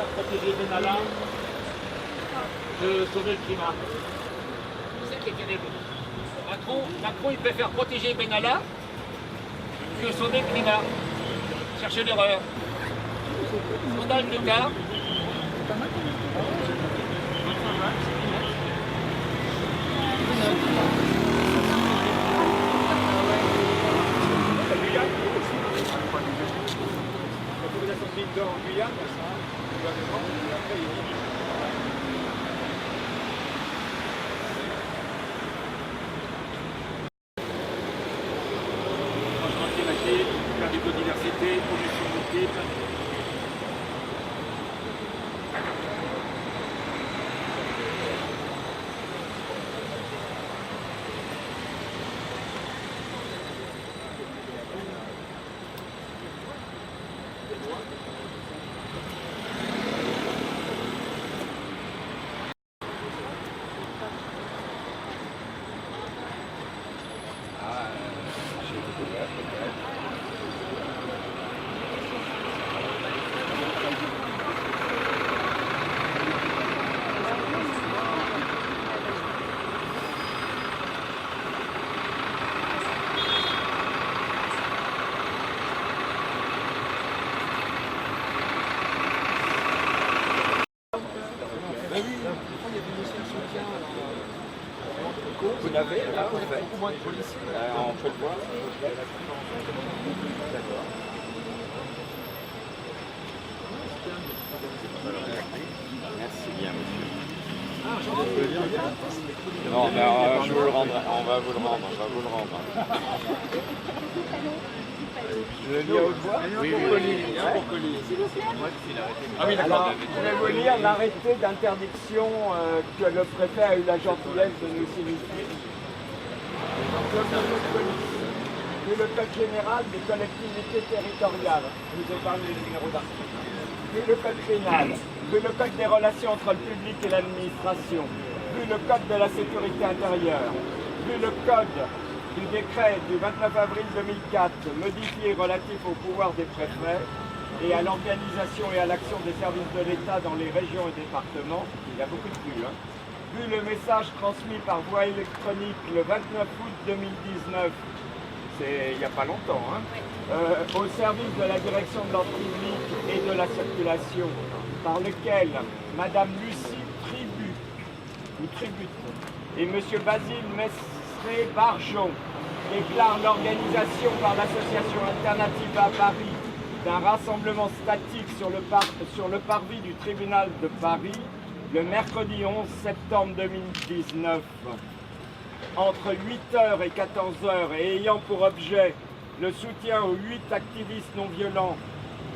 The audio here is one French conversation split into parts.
faire protéger Benalla de sauver le climat. C'est ça qui est terrible. Macron, il préfère protéger Benalla que sauver le climat. Chercher l'erreur. Sondage de cas. En Guyane, ça, et après, changement climatique, perte de biodiversité, pollution multiple. Vous n'avez là, en fait, beaucoup moins de policiers. On peut le voir. D'accord. Merci bien, monsieur. Non, mais je vous le rendrai. On va vous le rendre. Je le lis à haute voix. Oui, pour colis. Ah oui, d'accord. Je vais vous lire l'arrêté d'interdiction que le préfet a eu la gentillesse de nous signifier. Puis le code général des collectivités territoriales. Je vous épargne les numéros d'articles. Puis le code pénal. Puis le code des relations entre le public et l'administration. Puis le code de la sécurité intérieure. Puis le code du décret du 29 avril 2004 modifié relatif au pouvoir des préfets et à l'organisation et à l'action des services de l'État dans les régions et départements. Il y a beaucoup de vues, hein. Vu le message transmis par voie électronique le 29 août 2019, c'est il n'y a pas longtemps, hein, au service de la direction de l'ordre public et de la circulation, par lequel Madame Lucie Tribut et Monsieur Basile Barjon déclarent l'organisation par l'association alternative à Paris d'un rassemblement statique sur le parvis du tribunal de Paris le mercredi 11 septembre 2019 entre 8h et 14h et ayant pour objet le soutien aux 8 activistes non violents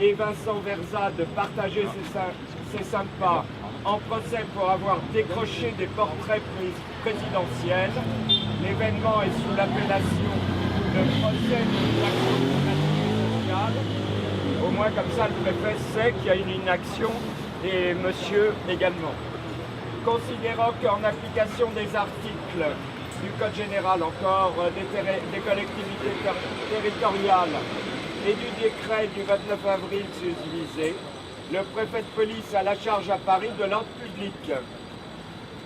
et Vincent Verza de partager ses sympathies en procès pour avoir décroché des portraits présidentiels. L'événement est sous l'appellation de procès de l'action sociale. Au moins comme ça le préfet sait qu'il y a une inaction et monsieur également. Considérant qu'en application des articles du Code général encore des collectivités territoriales et du décret du 29 avril susvisé, le préfet de police a la charge à Paris de l'ordre public,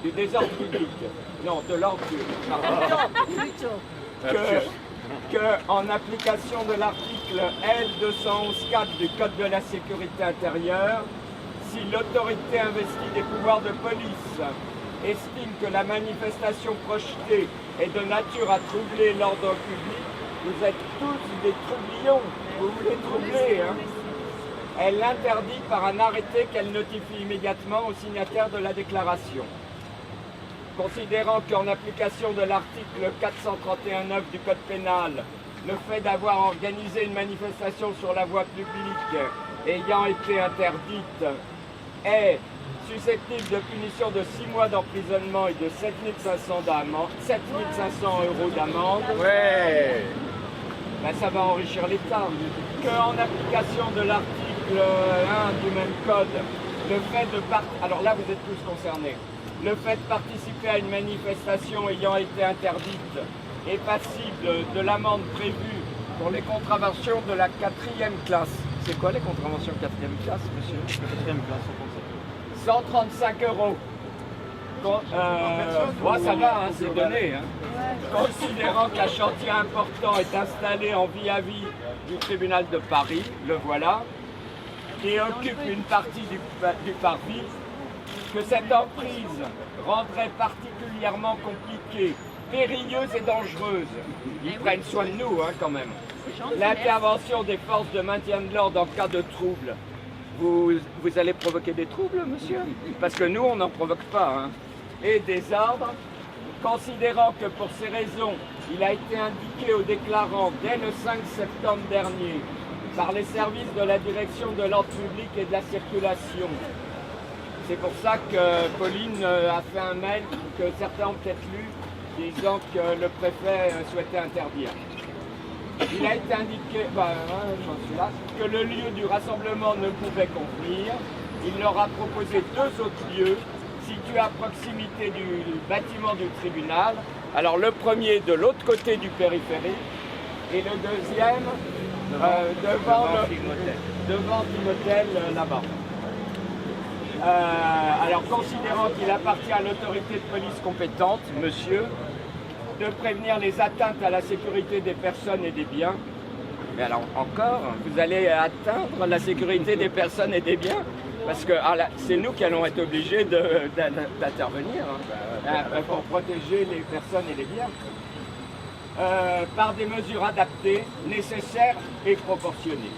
du désordre public, non, de l'ordre public, que, en application de l'article L211-4 du Code de la sécurité intérieure, si l'autorité investie des pouvoirs de police estime que la manifestation projetée est de nature à troubler l'ordre public, vous êtes tous des troublions, vous voulez troubler, hein? Elle l'interdit par un arrêté qu'elle notifie immédiatement au signataire de la déclaration. Considérant qu'en application de l'article 431-9 du Code pénal, le fait d'avoir organisé une manifestation sur la voie publique ayant été interdite est susceptible de punition de 6 mois d'emprisonnement et de 7 500 € d'amende. Ouais. Ben, ça va enrichir l'État. Qu'en application de l'article 1 du même code, le fait de alors là vous êtes tous concernés, le fait de participer à une manifestation ayant été interdite est passible de l'amende prévue pour les contraventions de la 4e classe. C'est quoi les contraventions 4e classe, monsieur? 4e classe, 135 €. Ça va, hein, c'est donné. Hein. Considérant qu'un chantier important est installé en vis-à-vis du tribunal de Paris, le voilà, et occupe une partie du parvis, que cette emprise rendrait particulièrement compliquée, périlleuse et dangereuse. Ils prennent soin de nous, hein, quand même. L'intervention des forces de maintien de l'ordre en cas de trouble. Vous allez provoquer des troubles, monsieur? Parce que nous, on n'en provoque pas. Hein. Et désordre, considérant que pour ces raisons, il a été indiqué aux déclarants dès le 5 septembre dernier par les services de la direction de l'ordre public et de la circulation. C'est pour ça que Pauline a fait un mail que certains ont peut-être lu, disant que le préfet souhaitait interdire. Il a été indiqué que le lieu du rassemblement ne pouvait convenir. Il leur a proposé 2 autres lieux situés à proximité du bâtiment du tribunal. Alors le premier de l'autre côté du périphérique et le deuxième devant Timothée là-bas. Alors considérant qu'il appartient à l'autorité de police compétente, monsieur, de prévenir les atteintes à la sécurité des personnes et des biens. Mais alors encore, vous allez atteindre la sécurité des personnes et des biens? Parce que c'est nous qui allons être obligés d'intervenir pour protéger les personnes et les biens. Par des mesures adaptées, nécessaires et proportionnées.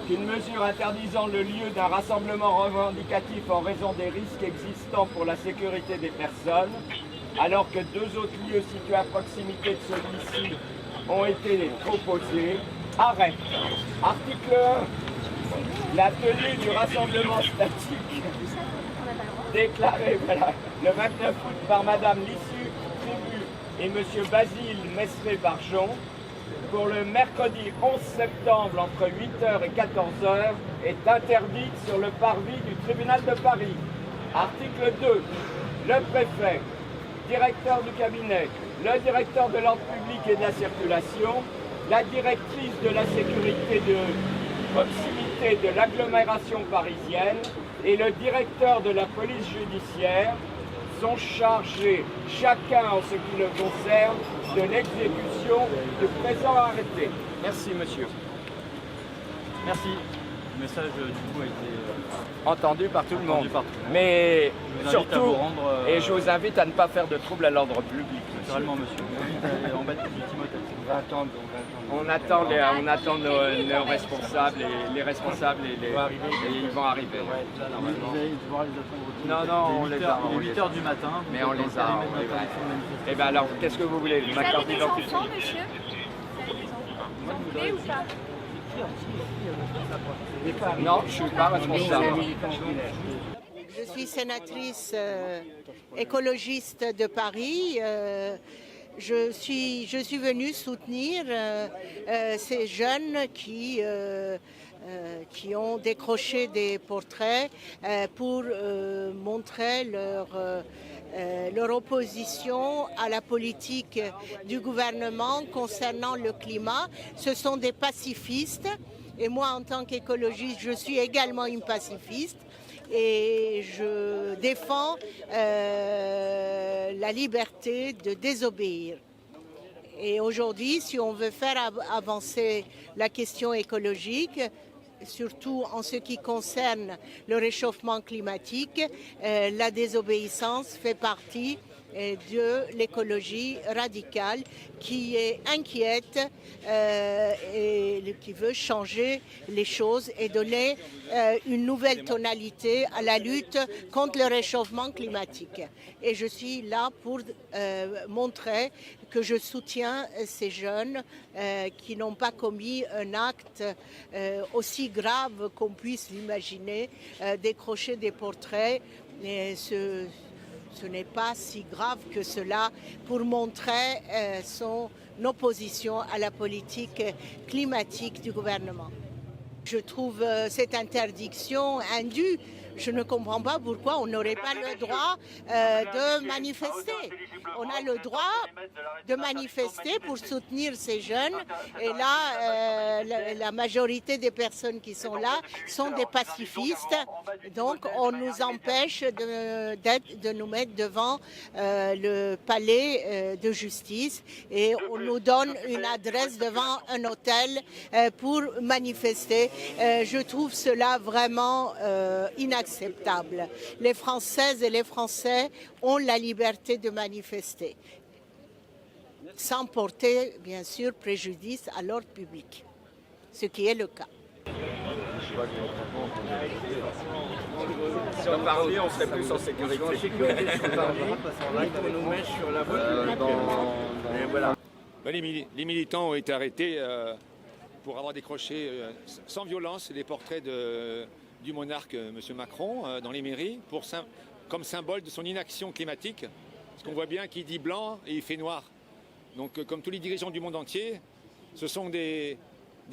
Qu'une mesure interdisant le lieu d'un rassemblement revendicatif en raison des risques existants pour la sécurité des personnes, alors que 2 autres lieux situés à proximité de celui-ci ont été proposés. Arrête. Article 1. La tenue du rassemblement statique déclaré le 29 août par Madame Lissu Tribu et Monsieur Basile Messeret-Barjon pour le mercredi 11 septembre entre 8h et 14h est interdite sur le parvis du tribunal de Paris. Article 2. Le préfet, directeur du cabinet, le directeur de l'ordre public et de la circulation, la directrice de la sécurité de proximité de l'agglomération parisienne et le directeur de la police judiciaire sont chargés, chacun en ce qui le concerne, de l'exécution du présent arrêté. Merci, monsieur. Merci. Le message, du coup, a été entendu par tout le monde. Mais surtout, et je vous invite à ne pas faire de trouble à l'ordre public. Naturellement, monsieur. En bas du Timothée. On attend nos responsables, et les responsables, et ils vont arriver. Vous allez devoir les attendre. Non, on les a. Il est 8h du matin. Mais on les a. Et bien alors, qu'est-ce que vous voulez? Vous avez des enfants, monsieur? Vous en voulez ou pas? Non, je ne suis pas responsable. Je suis sénatrice écologiste de Paris. Je suis venue soutenir ces jeunes qui ont décroché des portraits pour montrer leur opposition à la politique du gouvernement concernant le climat. Ce sont des pacifistes et moi, en tant qu'écologiste, je suis également une pacifiste et je défends la liberté de désobéir. Et aujourd'hui, si on veut faire avancer la question écologique, surtout en ce qui concerne le réchauffement climatique, la désobéissance fait partie de l'écologie radicale qui est inquiète et qui veut changer les choses et donner une nouvelle tonalité à la lutte contre le réchauffement climatique. Et je suis là pour montrer que je soutiens ces jeunes qui n'ont pas commis un acte aussi grave qu'on puisse l'imaginer, décrocher des portraits. Et ce n'est pas si grave que cela pour montrer son opposition à la politique climatique du gouvernement. Je trouve cette interdiction indue. je ne comprends pas pourquoi on n'aurait pas le droit de manifester. On a le droit de manifester pour soutenir ces jeunes. Et là, la majorité des personnes qui sont là sont des pacifistes. Donc, on nous empêche de nous mettre devant le palais de justice et on nous donne une adresse devant un hôtel pour manifester. Je trouve cela vraiment inacceptable. Les Françaises et les Français ont la liberté de manifester, sans porter, bien sûr, préjudice à l'ordre public, ce qui est le cas. Si on parlait, on serait plus en sécurité. On nous met sur la voie. Les militants ont été arrêtés pour avoir décroché sans violence les portraits du monarque M. Macron dans les mairies comme symbole de son inaction climatique. Parce qu'on voit bien qu'il dit blanc et il fait noir. Donc comme tous les dirigeants du monde entier, ce sont des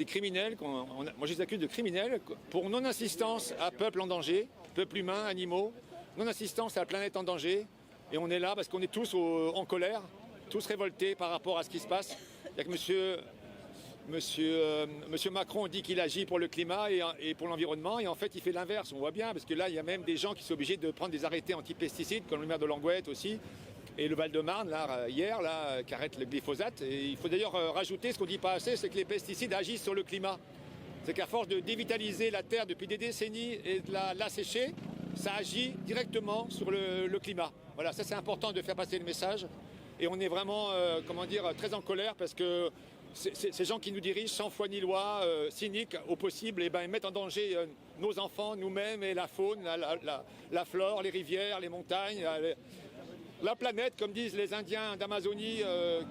criminels, moi je les accuse de criminels pour non-assistance à peuple en danger, peuple humain, animaux, non-assistance à la planète en danger. Et on est là parce qu'on est tous en colère, tous révoltés par rapport à ce qui se passe. Il y a que Monsieur Macron dit qu'il agit pour le climat et pour l'environnement, et en fait il fait l'inverse, on voit bien, parce que là il y a même des gens qui sont obligés de prendre des arrêtés anti-pesticides, comme le maire de Langouette aussi, et le Val-de-Marne, là, hier, qui arrête le glyphosate. Et il faut d'ailleurs rajouter, ce qu'on ne dit pas assez, c'est que les pesticides agissent sur le climat. C'est qu'à force de dévitaliser la terre depuis des décennies et de l'assécher, ça agit directement sur le climat. Voilà, ça c'est important de faire passer le message. Et on est vraiment, très en colère parce que ces gens qui nous dirigent sans foi ni loi, cyniques au possible, ils mettent en danger nos enfants, nous-mêmes et la faune, la flore, les rivières, les montagnes, la planète, comme disent les Indiens d'Amazonie,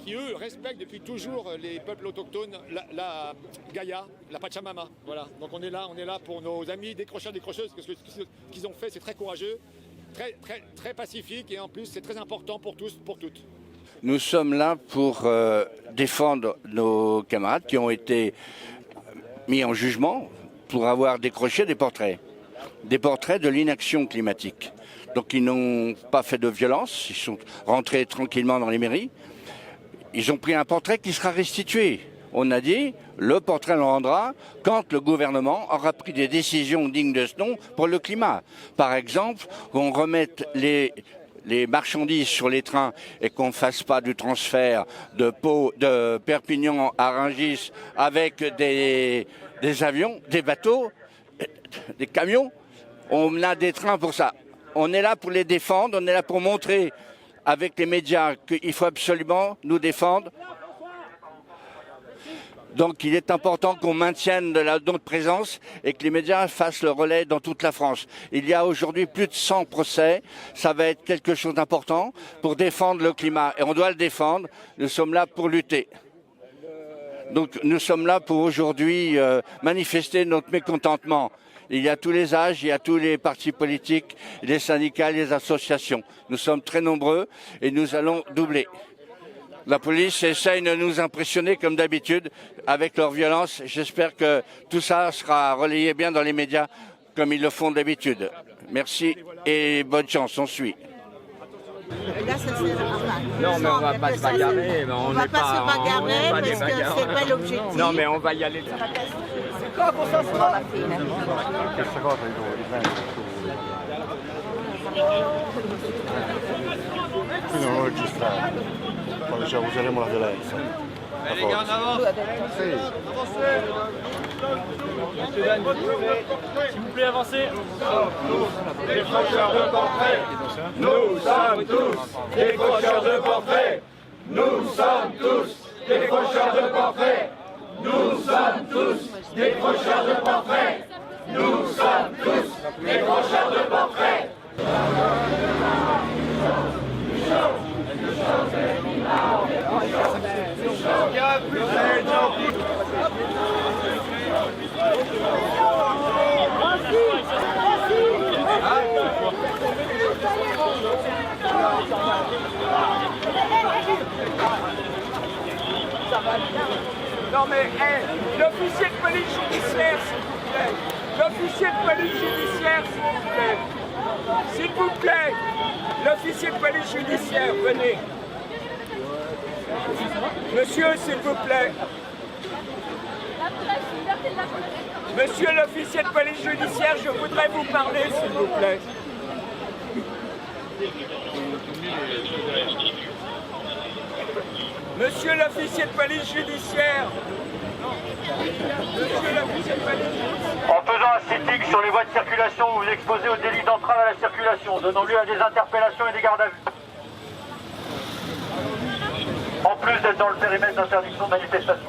qui eux respectent depuis toujours les peuples autochtones, la Gaïa, la Pachamama. Voilà. Donc on est là pour nos amis décrocheurs, décrocheuses, parce que ce qu'ils ont fait, c'est très courageux, très pacifique, et en plus c'est très important pour tous, pour toutes. Nous sommes là pour défendre nos camarades qui ont été mis en jugement pour avoir décroché des portraits de l'inaction climatique. Donc ils n'ont pas fait de violence, ils sont rentrés tranquillement dans les mairies. Ils ont pris un portrait qui sera restitué. On a dit, le portrait le rendra quand le gouvernement aura pris des décisions dignes de ce nom pour le climat. Par exemple, qu'on remette les marchandises sur les trains et qu'on ne fasse pas du transfert de Perpignan à Rungis avec des avions, des bateaux, des camions. On a des trains pour ça. On est là pour les défendre, on est là pour montrer avec les médias qu'il faut absolument nous défendre. Donc il est important qu'on maintienne notre présence et que les médias fassent le relais dans toute la France. Il y a aujourd'hui plus de 100 procès, ça va être quelque chose d'important pour défendre le climat. Et on doit le défendre, nous sommes là pour lutter. Donc nous sommes là pour aujourd'hui manifester notre mécontentement. Il y a tous les âges, il y a tous les partis politiques, les syndicats, les associations. Nous sommes très nombreux et nous allons doubler. La police essaye de nous impressionner comme d'habitude avec leur violence. J'espère que tout ça sera relayé bien dans les médias comme ils le font d'habitude. Merci et bonne chance, on suit. Là, ça non, mais on va pas se bagarrer. On va pas se bagarrer parce que c'est pas l'objectif. Non, mais on va y aller. Qui non registrare, quando useremo la violenza. Allez les gars, en avant. S'il vous plaît, avancez. Décrocheurs de portraits, nous sommes tous décrocheurs de portraits. Nous sommes tous décrocheurs de portraits. Nous sommes tous décrocheurs de portraits. Nous sommes tous décrocheurs de portraits. Non mais, l'officier de police judiciaire, s'il vous plaît. L'officier de police judiciaire, s'il vous plaît. L'officier de police judiciaire, venez. Monsieur, s'il vous plaît. Monsieur l'officier de police judiciaire, je voudrais vous parler, s'il vous plaît. Monsieur l'officier de police judiciaire. Monsieur l'officier de police judiciaire. En faisant un sitting sur les voies de circulation, vous vous exposez au délit d'entrave à la circulation, donnant lieu à des interpellations et des gardes à vue. En plus d'être dans le périmètre d'interdiction de manifestation.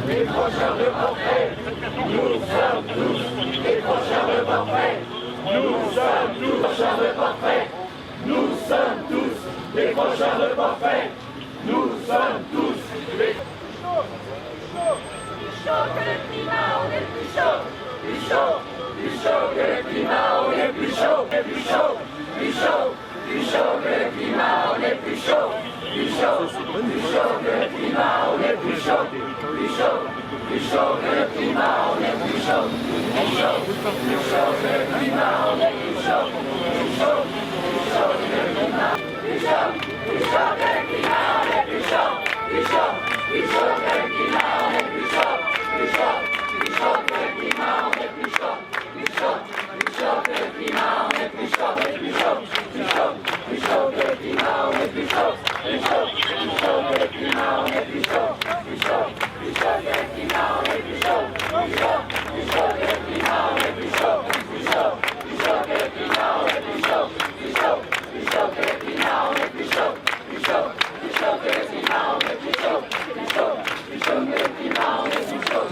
Les prochains reporters, nous sommes tous les prochains reporters. Nous sommes tous les prochains reporters. Nous sommes tous les... Plus chaud que le climat, on est plus chaud. Plus chaud que le climat, on est plus chaud. Plus chaud que le climat, on est plus chaud. Plus chaud que le climat, on est plus chaud. Plus chaud que le climat, on est plus chaud. Plus chaud que le climat, on est plus chaud. Plus chaud que le climat, plus chaud que le climat, on est plus chaud. Plus chaud que le climat, on est plus chaud. Plus chaud que le climat, on est plus chaud. Plus chaud que le climat, on est plus chaud. Plus chaud que le climat, on est plus chaud. Plus chaud que le climat, on est plus chaud. Plus chaud que le climat, on est plus chaud. Plus chaud que le climat, on est plus chaud. Plus chaud que le climat, on est plus chaud. Plus chaud que le climat, on est plus chaud. Plus chaud que le climat, on est plus chaud. Plus chaud que le climat, on est plus chaud. Plus chaud que le climat, on est plus chaud.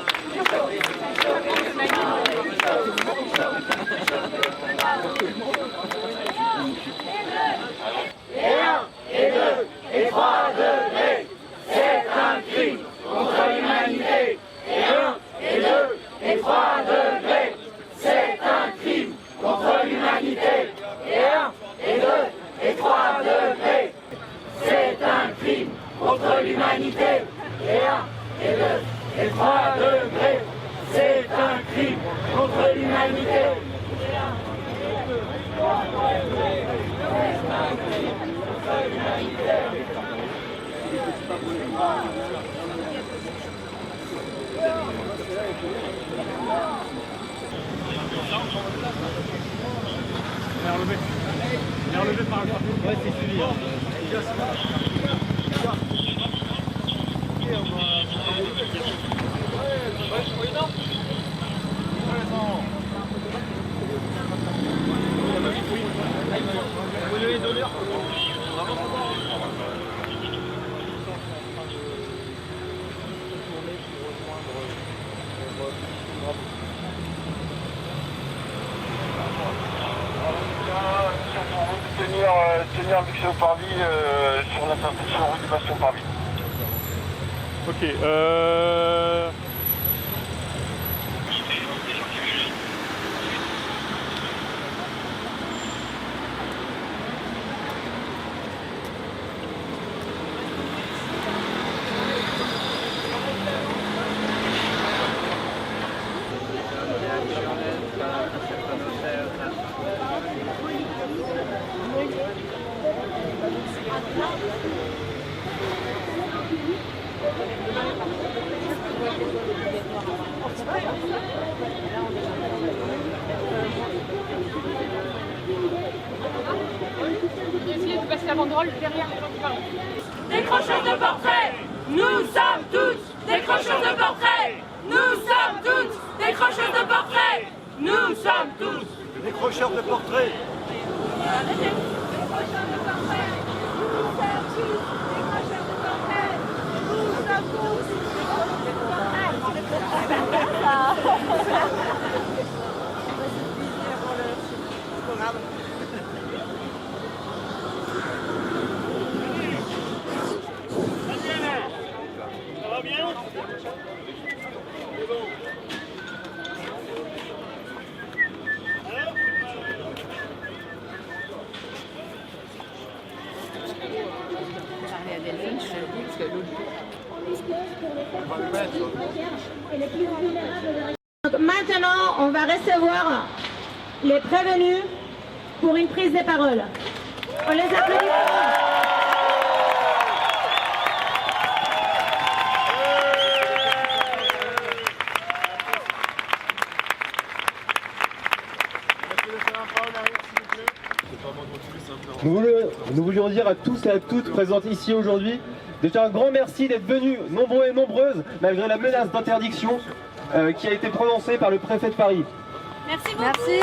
Et 1, et 2, et 3 degrés, c'est un crime contre l'humanité. Et 1, et 2, et 3 degrés, c'est un crime contre l'humanité. Et 1, et 2, et 3 degrés, c'est un crime contre l'humanité. Et 1, et 2, et 3 degrés, c'est un crime contre l'humanité. Il est relevé par le parcours. Ouais, c'est suivi. Tenir Luxembourg Parvis sur la route du Bastion Parvis. Ok, Essayez de passer la banderole derrière les gens qui parlent. Décrocheurs de portraits, nous sommes tous décrocheurs de portraits. Nous sommes tous décrocheurs de portraits. Nous sommes tous Décrocheurs de portraits. Parler à Delphine, je te dis, parce que l'autre et les plus vulnérables. Donc maintenant, on va recevoir les prévenus pour une prise de parole. On les applaudit. Nous voulions dire à tous et à toutes présentes ici aujourd'hui, déjà un grand merci d'être venus nombreux et nombreuses, malgré la menace d'interdiction qui a été prononcée par le préfet de Paris. Merci beaucoup. Merci.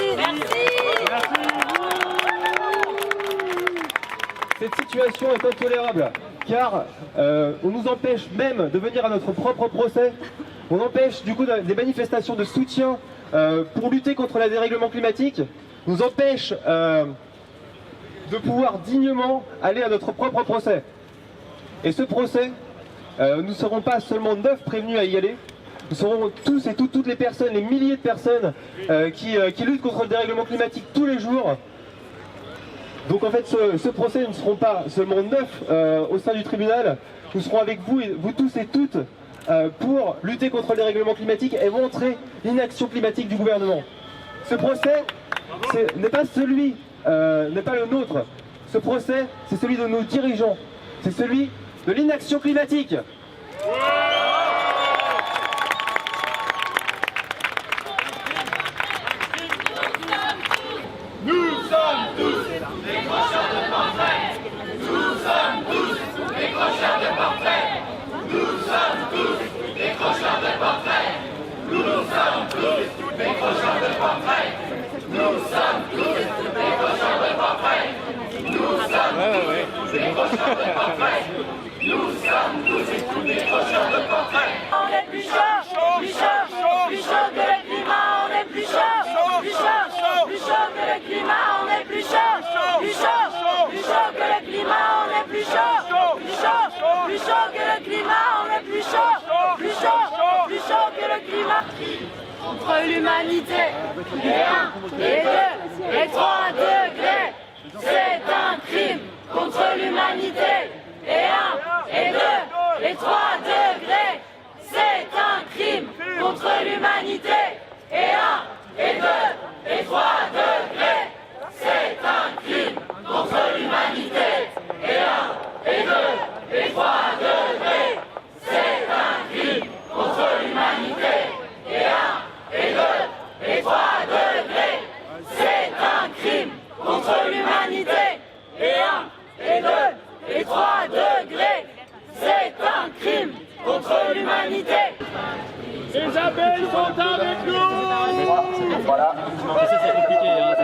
Cette situation est intolérable, car on nous empêche même de venir à notre propre procès. On empêche du coup des manifestations de soutien pour lutter contre le dérèglement climatique, nous empêche de pouvoir dignement aller à notre propre procès. Et ce procès, nous ne serons pas seulement 9 prévenus à y aller, nous serons tous et toutes les personnes, les milliers de personnes qui luttent contre le dérèglement climatique tous les jours. Donc en fait ce procès, nous ne serons pas seulement 9 au sein du tribunal, nous serons avec vous, vous tous et toutes, pour lutter contre le dérèglement climatique et montrer l'inaction climatique du gouvernement. Ce procès n'est pas celui, n'est pas le nôtre. Ce procès, c'est celui de nos dirigeants. C'est celui de l'inaction climatique. Nous sommes tous des crocheurs de portrait. Nous sommes tous des crocheurs de portrait. Nous sommes tous des crocheurs de portrait. Nous sommes tous des crocheurs de portrait. Nous sommes tous des crocheurs de portrait. Nous sommes tous des crocheurs de portrait. Nous sommes tous des crocheurs de portrait. On est plus chaud, plus chaud, plus chaud que le climat. On est plus chaud, plus chaud, plus chaud que le climat. On est plus chaud, plus chaud, plus chaud que le climat. On est plus chaud, plus chaud, plus chaud que le climat. On est plus chaud, plus chaud, plus chaud que le climat. Contre l'humanité, et 1, et 2, et 3 degrés, c'est un crime. Contre l'humanité, et 1, et 2, et 3 degrés, c'est un crime. Contre l'humanité, et 1, et 2, et 3 degrés, c'est un crime. Contre l'humanité, et 1, et 2, et 3 degrés, c'est un crime. Contre l'humanité, et 1, et 2, et 3 degrés, c'est un crime. Contre l'humanité, et 1, et 2, et 3 degrés, c'est un crime. Contre l'humanité. Les abeilles sont avec nous. Voilà. Ça c'est compliqué, hein,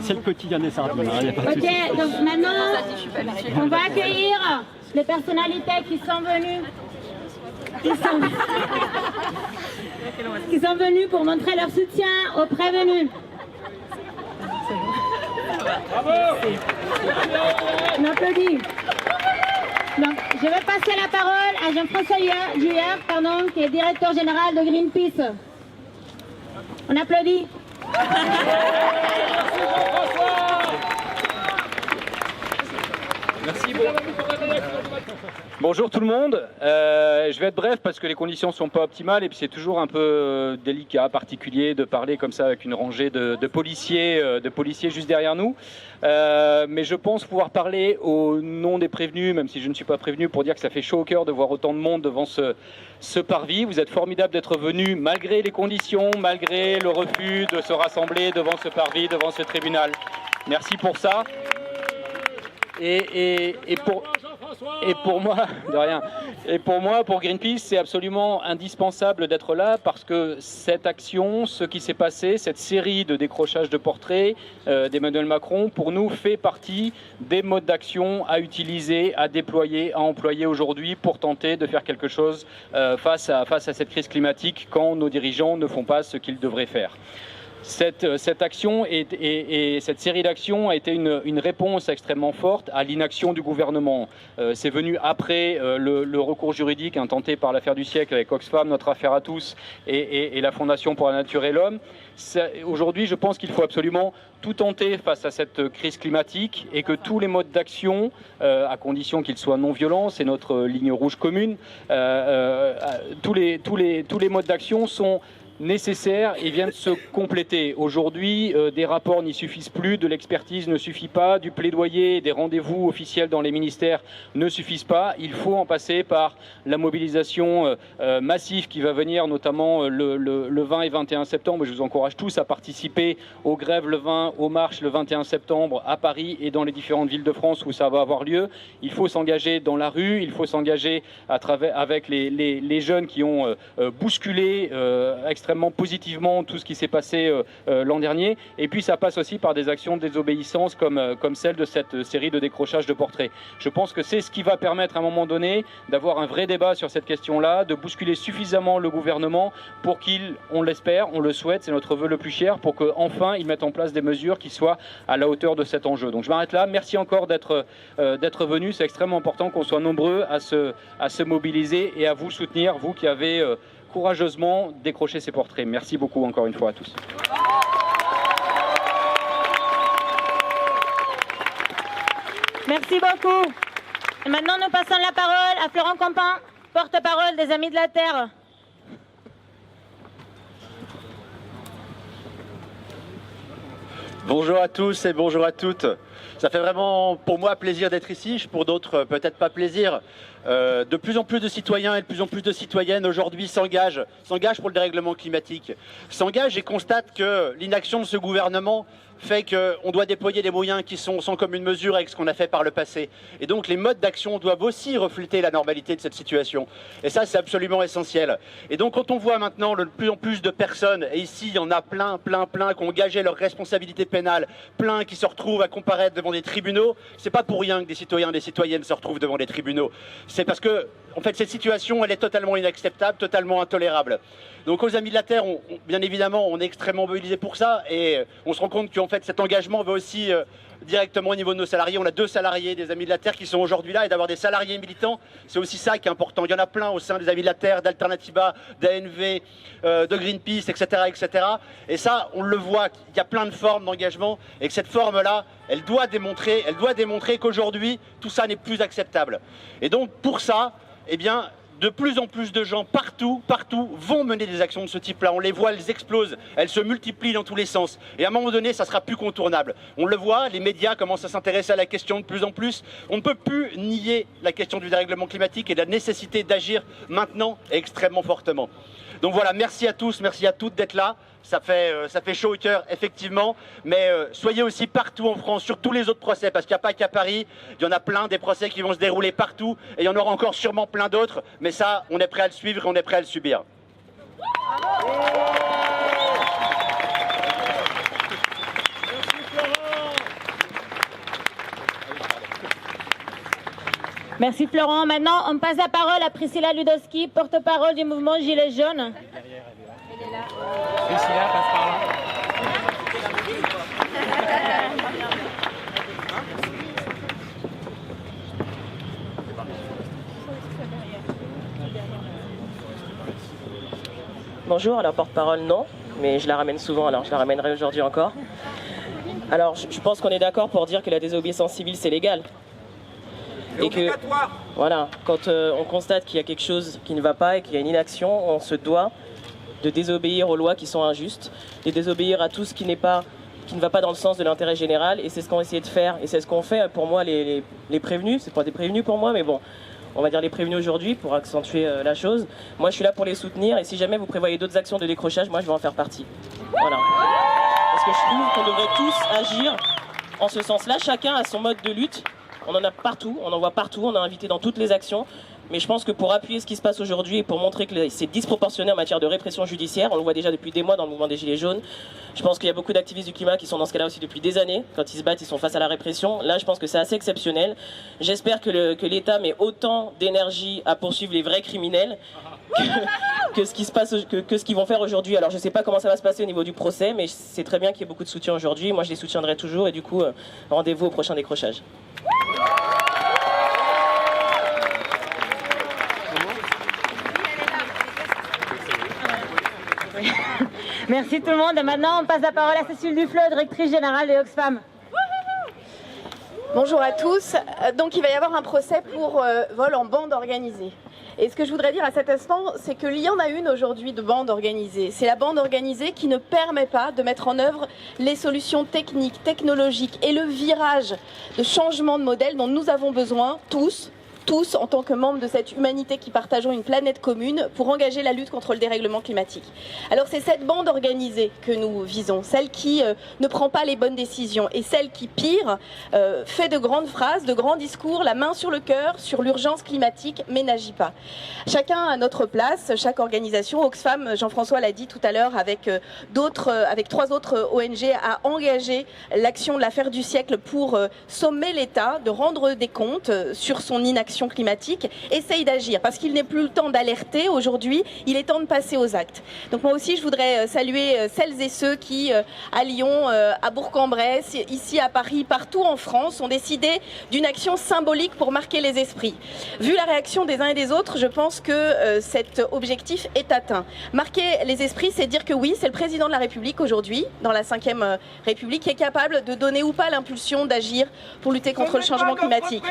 c'est le quotidien des Sardes, il n'y a pas de souci. Ok, donc maintenant, on va accueillir les personnalités qui sont venues. Qui sont venus pour montrer leur soutien aux prévenus. On applaudit. Donc, je vais passer la parole à Jean-François Juillard, qui est directeur général de Greenpeace. On applaudit. Merci beaucoup. Bonjour tout le monde, je vais être bref parce que les conditions ne sont pas optimales et puis c'est toujours un peu délicat, particulier de parler comme ça avec une rangée de policiers juste derrière nous. Mais je pense pouvoir parler au nom des prévenus, même si je ne suis pas prévenu, pour dire que ça fait chaud au cœur de voir autant de monde devant ce parvis. Vous êtes formidables d'être venus malgré les conditions, malgré le refus de se rassembler devant ce parvis, devant ce tribunal. Merci pour ça. Et pour moi, de rien. Et pour moi, pour Greenpeace, c'est absolument indispensable d'être là parce que cette action, ce qui s'est passé, cette série de décrochages de portraits d'Emmanuel Macron, pour nous, fait partie des modes d'action à utiliser, à déployer, à employer aujourd'hui pour tenter de faire quelque chose face à cette crise climatique quand nos dirigeants ne font pas ce qu'ils devraient faire. Cette action et cette série d'actions a été une réponse extrêmement forte à l'inaction du gouvernement. C'est venu après le recours juridique intenté par l'affaire du siècle avec Oxfam, notre affaire à tous et la Fondation pour la Nature et l'Homme. Aujourd'hui, je pense qu'il faut absolument tout tenter face à cette crise climatique et que tous les modes d'action, à condition qu'ils soient non violents, c'est notre ligne rouge commune, tous les modes d'action sont nécessaires et viennent se compléter. Aujourd'hui, des rapports n'y suffisent plus, de l'expertise ne suffit pas, du plaidoyer, des rendez-vous officiels dans les ministères ne suffisent pas. Il faut en passer par la mobilisation massive qui va venir, notamment le 20 et 21 septembre. Je vous encourage tous à participer aux grèves le 20, aux marches le 21 septembre à Paris et dans les différentes villes de France où ça va avoir lieu. Il faut s'engager dans la rue, il faut s'engager avec les jeunes qui ont bousculé extrêmement positivement tout ce qui s'est passé l'an dernier. Et puis ça passe aussi par des actions de désobéissance comme celle de cette série de décrochage de portraits. Je pense que c'est ce qui va permettre à un moment donné d'avoir un vrai débat sur cette question-là, de bousculer suffisamment le gouvernement pour qu'il, on l'espère, on le souhaite, c'est notre vœu le plus cher, pour qu'enfin il mette en place des mesures qui soient à la hauteur de cet enjeu. Donc je m'arrête là. Merci encore d'être venus. C'est extrêmement important qu'on soit nombreux à se mobiliser et à vous soutenir, vous qui avez courageusement décroché ces portraits. Merci beaucoup encore une fois à tous. Merci beaucoup. Et maintenant, nous passons la parole à Florent Campin, porte-parole des Amis de la Terre. Bonjour à tous et bonjour à toutes. Ça fait vraiment pour moi plaisir d'être ici, pour d'autres peut-être pas plaisir. De plus en plus de citoyens et de plus en plus de citoyennes aujourd'hui s'engagent pour le dérèglement climatique, s'engagent et constatent que l'inaction de ce gouvernement fait qu'on doit déployer des moyens qui sont sans commune mesure avec ce qu'on a fait par le passé. Et donc les modes d'action doivent aussi refléter la normalité de cette situation. Et ça, c'est absolument essentiel. Et donc quand on voit maintenant de plus en plus de personnes, et ici il y en a plein qui ont engagé leur responsabilité pénale, plein qui se retrouvent à comparaître devant des tribunaux, c'est pas pour rien que des citoyens et des citoyennes se retrouvent devant des tribunaux. C'est parce que, en fait, cette situation, elle est totalement inacceptable, totalement intolérable. Donc aux Amis de la Terre, bien évidemment, on est extrêmement mobilisés pour ça et on se rend compte qu'en fait cet engagement va aussi directement au niveau de nos salariés. On a 2 salariés des Amis de la Terre qui sont aujourd'hui là et d'avoir des salariés militants, c'est aussi ça qui est important. Il y en a plein au sein des Amis de la Terre, d'Alternativa, d'ANV, de Greenpeace, etc., etc. Et ça, on le voit, il y a plein de formes d'engagement et que cette forme-là, elle doit démontrer qu'aujourd'hui, tout ça n'est plus acceptable. Et donc pour ça, eh bien, de plus en plus de gens partout vont mener des actions de ce type-là. On les voit, elles explosent, elles se multiplient dans tous les sens. Et à un moment donné, ça sera plus contournable. On le voit, les médias commencent à s'intéresser à la question de plus en plus. On ne peut plus nier la question du dérèglement climatique et la nécessité d'agir maintenant et extrêmement fortement. Donc voilà, merci à tous, merci à toutes d'être là. Ça fait chaud au cœur, effectivement, mais soyez aussi partout en France, sur tous les autres procès, parce qu'il n'y a pas qu'à Paris, il y en a plein des procès qui vont se dérouler partout, et il y en aura encore sûrement plein d'autres, mais ça, on est prêt à le suivre et on est prêt à le subir. Merci Florent. Maintenant, on passe la parole à Priscilla Ludowski, porte-parole du mouvement Gilets jaunes. Priscilla, passe par là. Bonjour, alors porte-parole non, mais je la ramène souvent, alors je la ramènerai aujourd'hui encore. Alors je pense qu'on est d'accord pour dire que la désobéissance civile c'est légal. Et que, voilà, quand on constate qu'il y a quelque chose qui ne va pas et qu'il y a une inaction, on se doit de désobéir aux lois qui sont injustes, de désobéir à tout ce qui ne va pas dans le sens de l'intérêt général, et c'est ce qu'on essaie de faire, et c'est ce qu'on fait pour moi les prévenus, c'est pas des prévenus pour moi, mais bon, on va dire les prévenus aujourd'hui pour accentuer la chose. Moi je suis là pour les soutenir, et si jamais vous prévoyez d'autres actions de décrochage, moi je vais en faire partie. Voilà. Parce que je trouve qu'on devrait tous agir en ce sens-là, chacun a son mode de lutte, on en a partout, on en voit partout, on a invité dans toutes les actions, mais je pense que pour appuyer ce qui se passe aujourd'hui et pour montrer que c'est disproportionné en matière de répression judiciaire, on le voit déjà depuis des mois dans le mouvement des Gilets jaunes, je pense qu'il y a beaucoup d'activistes du climat qui sont dans ce cas-là aussi depuis des années. Quand ils se battent, ils sont face à la répression. Là, je pense que c'est assez exceptionnel. J'espère que l'État met autant d'énergie à poursuivre les vrais criminels que ce qu'ils vont faire aujourd'hui. Alors je ne sais pas comment ça va se passer au niveau du procès, mais c'est très bien qu'il y ait beaucoup de soutien aujourd'hui. Moi je les soutiendrai toujours et du coup rendez-vous au prochain décrochage. Merci tout le monde. Et maintenant on passe la parole à Cécile Duflot, directrice générale de Oxfam. Bonjour à tous. Donc il va y avoir un procès pour vol en bande organisée. Et ce que je voudrais dire à cet instant, c'est qu'il y en a une aujourd'hui de bande organisée. C'est la bande organisée qui ne permet pas de mettre en œuvre les solutions techniques, technologiques et le virage de changement de modèle dont nous avons besoin tous en tant que membres de cette humanité qui partageons une planète commune pour engager la lutte contre le dérèglement climatique. Alors c'est cette bande organisée que nous visons, celle qui ne prend pas les bonnes décisions et celle qui, pire, fait de grandes phrases, de grands discours, la main sur le cœur, sur l'urgence climatique, mais n'agit pas. Chacun à notre place, chaque organisation, Oxfam, Jean-François l'a dit tout à l'heure, avec 3 autres ONG, a engagé l'action de l'affaire du siècle pour sommer l'État de rendre des comptes sur son inaction climatique, essaye d'agir parce qu'il n'est plus le temps d'alerter aujourd'hui, il est temps de passer aux actes. Donc moi aussi je voudrais saluer celles et ceux qui à Lyon, à Bourg-en-Bresse, ici à Paris, partout en France ont décidé d'une action symbolique pour marquer les esprits. Vu la réaction des uns et des autres, je pense que cet objectif est atteint. Marquer les esprits, c'est dire que oui, c'est le président de la République aujourd'hui, dans la 5e République, qui est capable de donner ou pas l'impulsion d'agir pour lutter contre le changement climatique.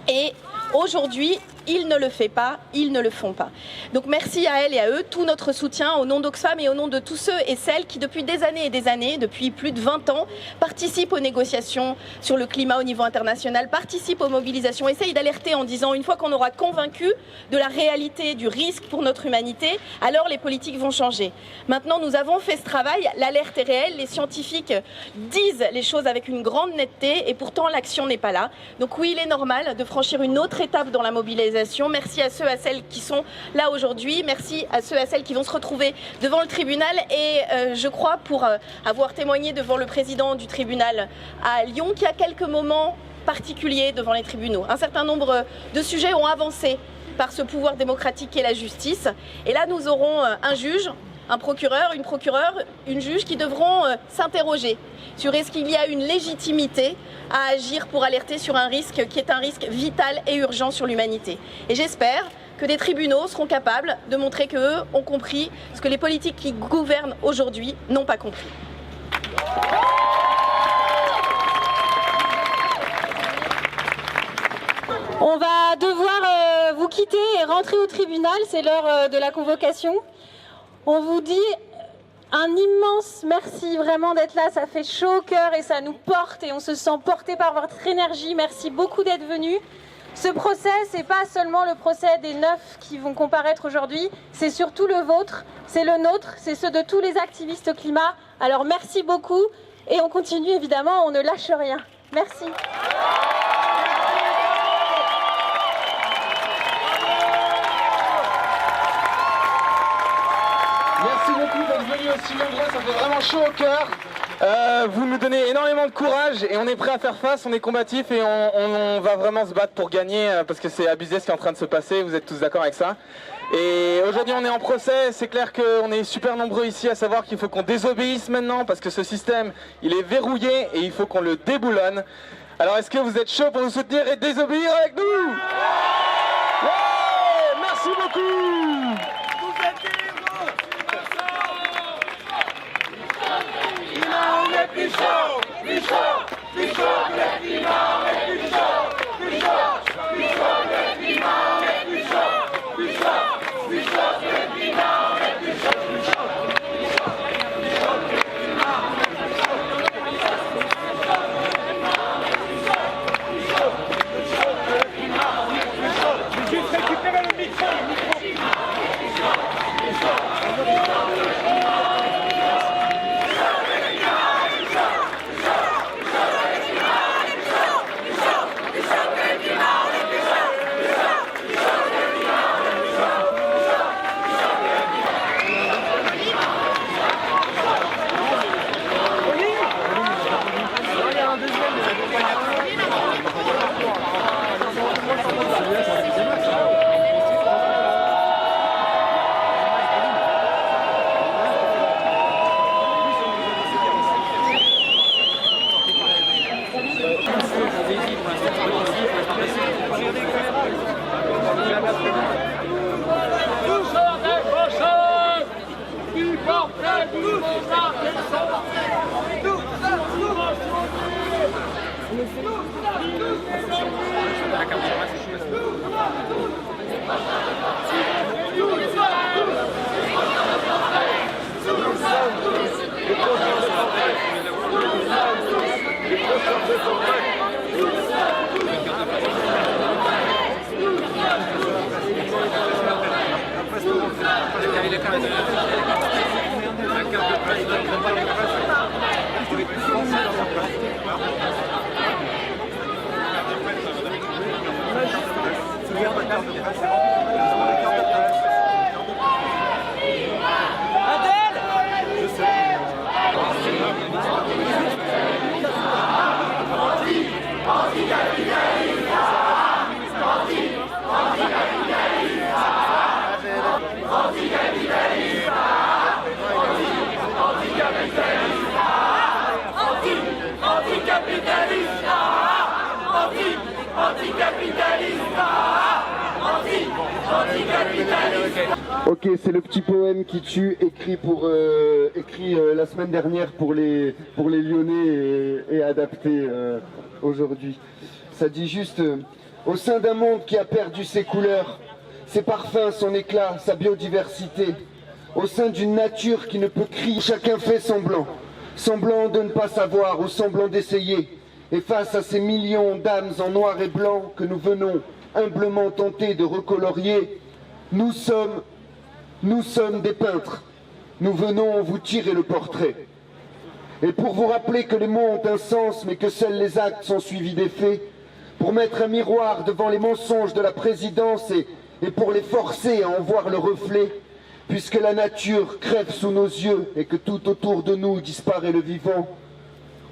Et aujourd'hui, ils ne le font pas, ils ne le font pas. Donc merci à elles et à eux, tout notre soutien au nom d'Oxfam et au nom de tous ceux et celles qui depuis des années et des années, depuis plus de 20 ans, participent aux négociations sur le climat au niveau international, participent aux mobilisations, essayent d'alerter en disant une fois qu'on aura convaincu de la réalité du risque pour notre humanité, alors les politiques vont changer. Maintenant nous avons fait ce travail, l'alerte est réelle, les scientifiques disent les choses avec une grande netteté et pourtant l'action n'est pas là. Donc oui, il est normal de franchir une autre étape dans la mobilisation. Merci à ceux et à celles qui sont là aujourd'hui. Merci à ceux et à celles qui vont se retrouver devant le tribunal. Et je crois, pour avoir témoigné devant le président du tribunal à Lyon, qu'il y a quelques moments particuliers devant les tribunaux. Un certain nombre de sujets ont avancé par ce pouvoir démocratique qu'est la justice. Et là, nous aurons un juge, un procureur, une procureure, une juge qui devront s'interroger sur est-ce qu'il y a une légitimité à agir pour alerter sur un risque qui est un risque vital et urgent sur l'humanité. Et j'espère que des tribunaux seront capables de montrer qu'eux ont compris ce que les politiques qui gouvernent aujourd'hui n'ont pas compris. On va devoir vous quitter et rentrer au tribunal, c'est l'heure de la convocation. On vous dit un immense merci vraiment d'être là, ça fait chaud au cœur et ça nous porte et on se sent porté par votre énergie. Merci beaucoup d'être venus. Ce procès, c'est pas seulement le procès des 9 qui vont comparaître aujourd'hui, c'est surtout le vôtre, c'est le nôtre, c'est ceux de tous les activistes climat. Alors merci beaucoup et on continue évidemment, on ne lâche rien. Merci. Merci beaucoup d'être venus aussi nombreux, ça fait vraiment chaud au cœur. Vous nous donnez énormément de courage et on est prêt à faire face, on est combatifs et on va vraiment se battre pour gagner parce que c'est abusé ce qui est en train de se passer, vous êtes tous d'accord avec ça. Et aujourd'hui on est en procès, c'est clair qu'on est super nombreux ici à savoir qu'il faut qu'on désobéisse maintenant parce que ce système il est verrouillé et il faut qu'on le déboulonne. Alors est-ce que vous êtes chaud pour nous soutenir et désobéir avec nous? Ouais, merci beaucoup. On est plus chaud, plus chaud, plus chaud que le climat, on est plus chaud, plus chaud, plus chaud que le climat, on est plus chaud, plus chaud, plus chaud que le climat, on est plus chaud, plus chaud, plus chaud, plus chaud que le climat, on est plus chaud, plus chaud, plus chaud que le climat, on est plus chaud, plus chaud, plus chaud que le climat, on est plus chaud. Juste récupérer le micro, plus chaud, plus chaud, plus chaud que le climat. Ok, c'est le petit poème qui tue, écrit la semaine dernière pour les Lyonnais et adapté aujourd'hui. Ça dit juste, au sein d'un monde qui a perdu ses couleurs, ses parfums, son éclat, sa biodiversité, au sein d'une nature qui ne peut crier, chacun fait semblant, semblant de ne pas savoir ou semblant d'essayer. Et face à ces millions d'âmes en noir et blanc que nous venons humblement tenter de recolorier, nous sommes des peintres. Nous venons vous tirer le portrait. Et pour vous rappeler que les mots ont un sens, mais que seuls les actes sont suivis des faits, pour mettre un miroir devant les mensonges de la présidence et pour les forcer à en voir le reflet, puisque la nature crève sous nos yeux et que tout autour de nous disparaît le vivant,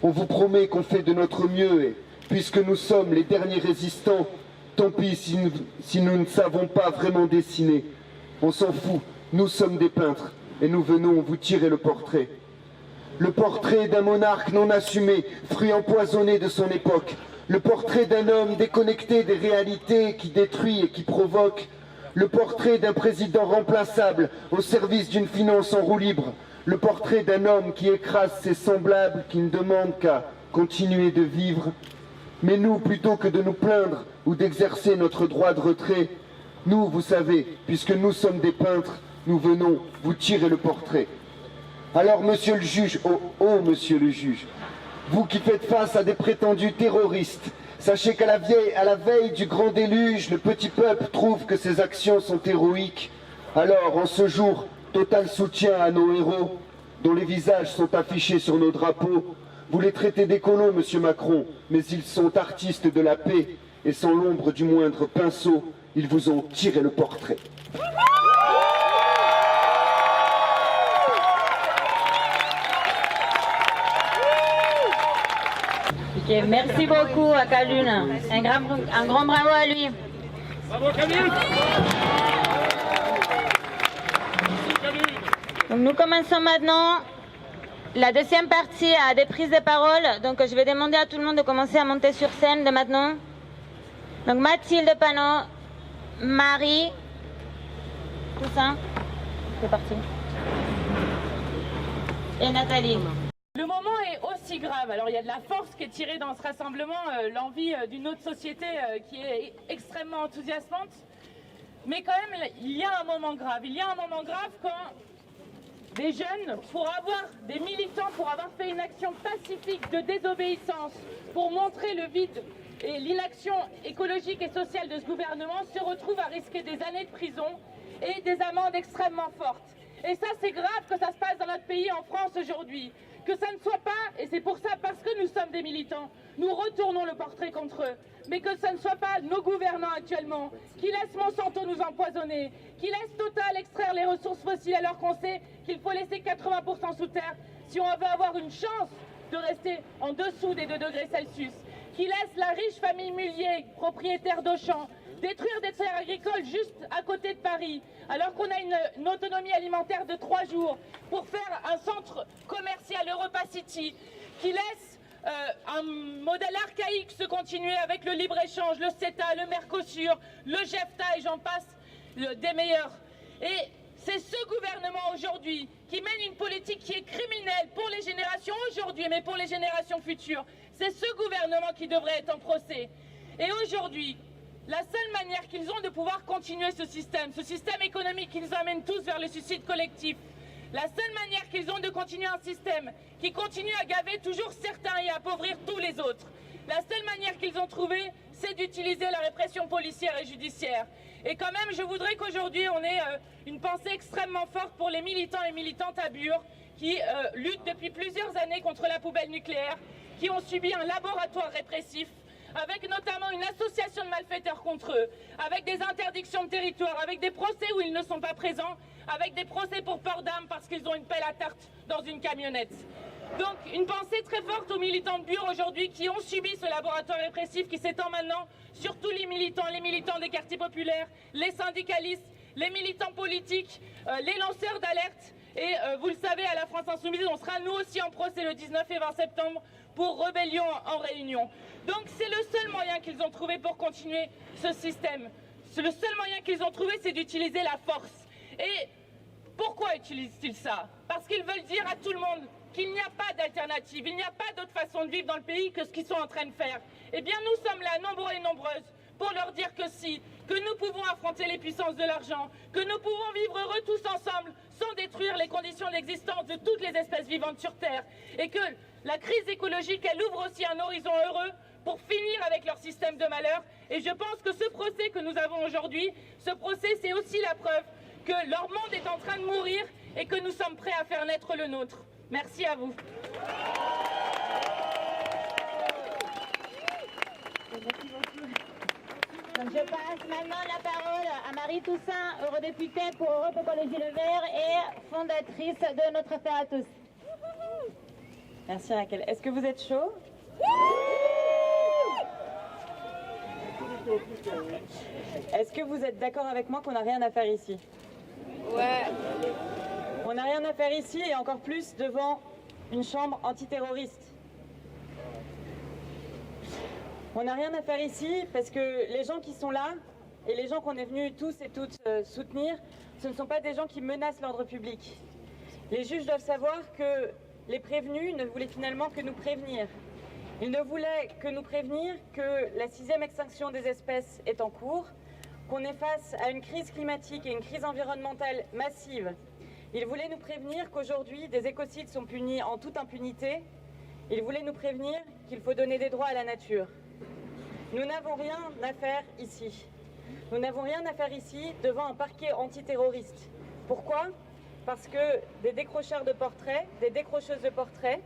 on vous promet qu'on fait de notre mieux et puisque nous sommes les derniers résistants, tant pis si nous ne savons pas vraiment dessiner. On s'en fout, nous sommes des peintres et nous venons vous tirer le portrait. Le portrait d'un monarque non assumé, fruit empoisonné de son époque. Le portrait d'un homme déconnecté des réalités qui détruit et qui provoque. Le portrait d'un président remplaçable au service d'une finance en roue libre. Le portrait d'un homme qui écrase ses semblables, qui ne demande qu'à continuer de vivre. Mais nous, plutôt que de nous plaindre ou d'exercer notre droit de retrait, nous, vous savez, puisque nous sommes des peintres, nous venons vous tirer le portrait. Alors, monsieur le juge, oh monsieur le juge, vous qui faites face à des prétendus terroristes, sachez qu'à la veille du grand déluge, le petit peuple trouve que ses actions sont héroïques. Alors, en ce jour, total soutien à nos héros, dont les visages sont affichés sur nos drapeaux. Vous les traitez d'écolos, monsieur Macron, mais ils sont artistes de la paix, et sans l'ombre du moindre pinceau, ils vous ont tiré le portrait. Okay, merci beaucoup à Kalun. Un grand bravo à lui. Bravo Kalun. Donc nous commençons maintenant la deuxième partie à des prises de parole. Donc je vais demander à tout le monde de commencer à monter sur scène de maintenant. Donc Mathilde Panot, Marie, tout ça, c'est parti. Et Nathalie. Le moment est aussi grave. Alors il y a de la force qui est tirée dans ce rassemblement, l'envie d'une autre société qui est extrêmement enthousiasmante. Mais quand même, il y a un moment grave. Il y a un moment grave quand des jeunes, des militants, pour avoir fait une action pacifique de désobéissance, pour montrer le vide et l'inaction écologique et sociale de ce gouvernement, se retrouvent à risquer des années de prison et des amendes extrêmement fortes. Et ça, c'est grave que ça se passe dans notre pays, en France, aujourd'hui. Que ça ne soit pas, et c'est pour ça, parce que nous sommes des militants, nous retournons le portrait contre eux. Mais que ça ne soit pas nos gouvernants actuellement qui laissent Monsanto nous empoisonner, qui laissent Total extraire les ressources fossiles alors qu'on sait qu'il faut laisser 80% sous terre si on veut avoir une chance de rester en dessous des 2 degrés Celsius, qui laissent la riche famille Mullier, propriétaire d'Auchan, détruire des terres agricoles juste à côté de Paris, alors qu'on a une autonomie alimentaire de 3 jours, pour faire un centre commercial Europa City, qui laisse un modèle archaïque se continuer avec le libre-échange, le CETA, le Mercosur, le JEFTA et j'en passe des meilleurs. Et c'est ce gouvernement aujourd'hui qui mène une politique qui est criminelle pour les générations aujourd'hui, mais pour les générations futures. C'est ce gouvernement qui devrait être en procès. Et aujourd'hui, la seule manière qu'ils ont de pouvoir continuer ce système économique qui nous amène tous vers le suicide collectif, la seule manière qu'ils ont de continuer un système qui continue à gaver toujours certains et à appauvrir tous les autres, la seule manière qu'ils ont trouvée, c'est d'utiliser la répression policière et judiciaire. Et quand même, je voudrais qu'aujourd'hui, on ait une pensée extrêmement forte pour les militants et militantes à Bure qui luttent depuis plusieurs années contre la poubelle nucléaire, qui ont subi un laboratoire répressif, avec notamment une association de malfaiteurs contre eux, avec des interdictions de territoire, avec des procès où ils ne sont pas présents, avec des procès pour port d'armes parce qu'ils ont une pelle à tarte dans une camionnette. Donc une pensée très forte aux militants de Bure aujourd'hui qui ont subi ce laboratoire répressif qui s'étend maintenant sur tous les militants des quartiers populaires, les syndicalistes, les militants politiques, les lanceurs d'alerte. Et vous le savez, à la France Insoumise, on sera nous aussi en procès le 19 et 20 septembre pour rébellion en Réunion. Donc c'est le seul moyen qu'ils ont trouvé pour continuer ce système. Le seul moyen qu'ils ont trouvé, c'est d'utiliser la force. Et pourquoi utilisent-ils ça? Parce qu'ils veulent dire à tout le monde qu'il n'y a pas d'alternative, il n'y a pas d'autre façon de vivre dans le pays que ce qu'ils sont en train de faire. Eh bien nous sommes là, nombreux et nombreuses, pour leur dire que si, que nous pouvons affronter les puissances de l'argent, que nous pouvons vivre heureux tous ensemble, sans détruire les conditions d'existence de toutes les espèces vivantes sur Terre, et que la crise écologique, elle ouvre aussi un horizon heureux pour finir avec leur système de malheur. Et je pense que ce procès que nous avons aujourd'hui, ce procès, c'est aussi la preuve que leur monde est en train de mourir et que nous sommes prêts à faire naître le nôtre. Merci à vous. Donc je passe maintenant la parole à Marie Toussaint, eurodéputée pour Europe Écologie Les Verts et fondatrice de Notre Affaire à tous. Merci Raquel. Est-ce que vous êtes chaud? Est-ce que vous êtes d'accord avec moi qu'on n'a rien à faire ici? Ouais. On n'a rien à faire ici et encore plus devant une chambre antiterroriste. On n'a rien à faire ici parce que les gens qui sont là et les gens qu'on est venus tous et toutes soutenir, ce ne sont pas des gens qui menacent l'ordre public. Les juges doivent savoir que les prévenus ne voulaient finalement que nous prévenir. Ils ne voulaient que nous prévenir que la 6e extinction des espèces est en cours, qu'on est face à une crise climatique et une crise environnementale massive. Ils voulaient nous prévenir qu'aujourd'hui, des écocides sont punis en toute impunité. Ils voulaient nous prévenir qu'il faut donner des droits à la nature. Nous n'avons rien à faire ici. Nous n'avons rien à faire ici devant un parquet antiterroriste. Pourquoi? Parce que des décrocheurs de portraits, des décrocheuses de portraits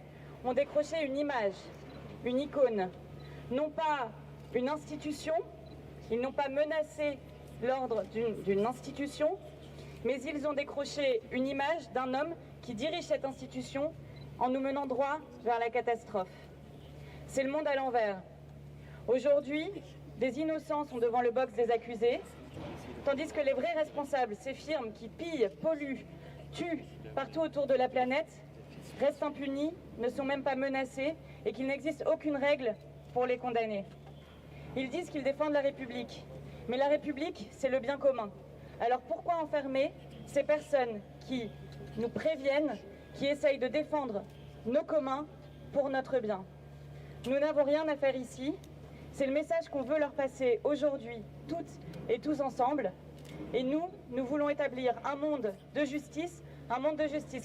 ont décroché une image, une icône, non pas une institution, ils n'ont pas menacé l'ordre d'une institution, mais ils ont décroché une image d'un homme qui dirige cette institution en nous menant droit vers la catastrophe. C'est le monde à l'envers. Aujourd'hui, des innocents sont devant le box des accusés, tandis que les vrais responsables, ces firmes qui pillent, polluent, tuent partout autour de la planète, restent impunis, ne sont même pas menacés et qu'il n'existe aucune règle pour les condamner. Ils disent qu'ils défendent la République, mais la République, c'est le bien commun. Alors pourquoi enfermer ces personnes qui nous préviennent, qui essayent de défendre nos communs pour notre bien? Nous n'avons rien à faire ici. C'est le message qu'on veut leur passer aujourd'hui, toutes et tous ensemble. Et nous voulons établir un monde de justice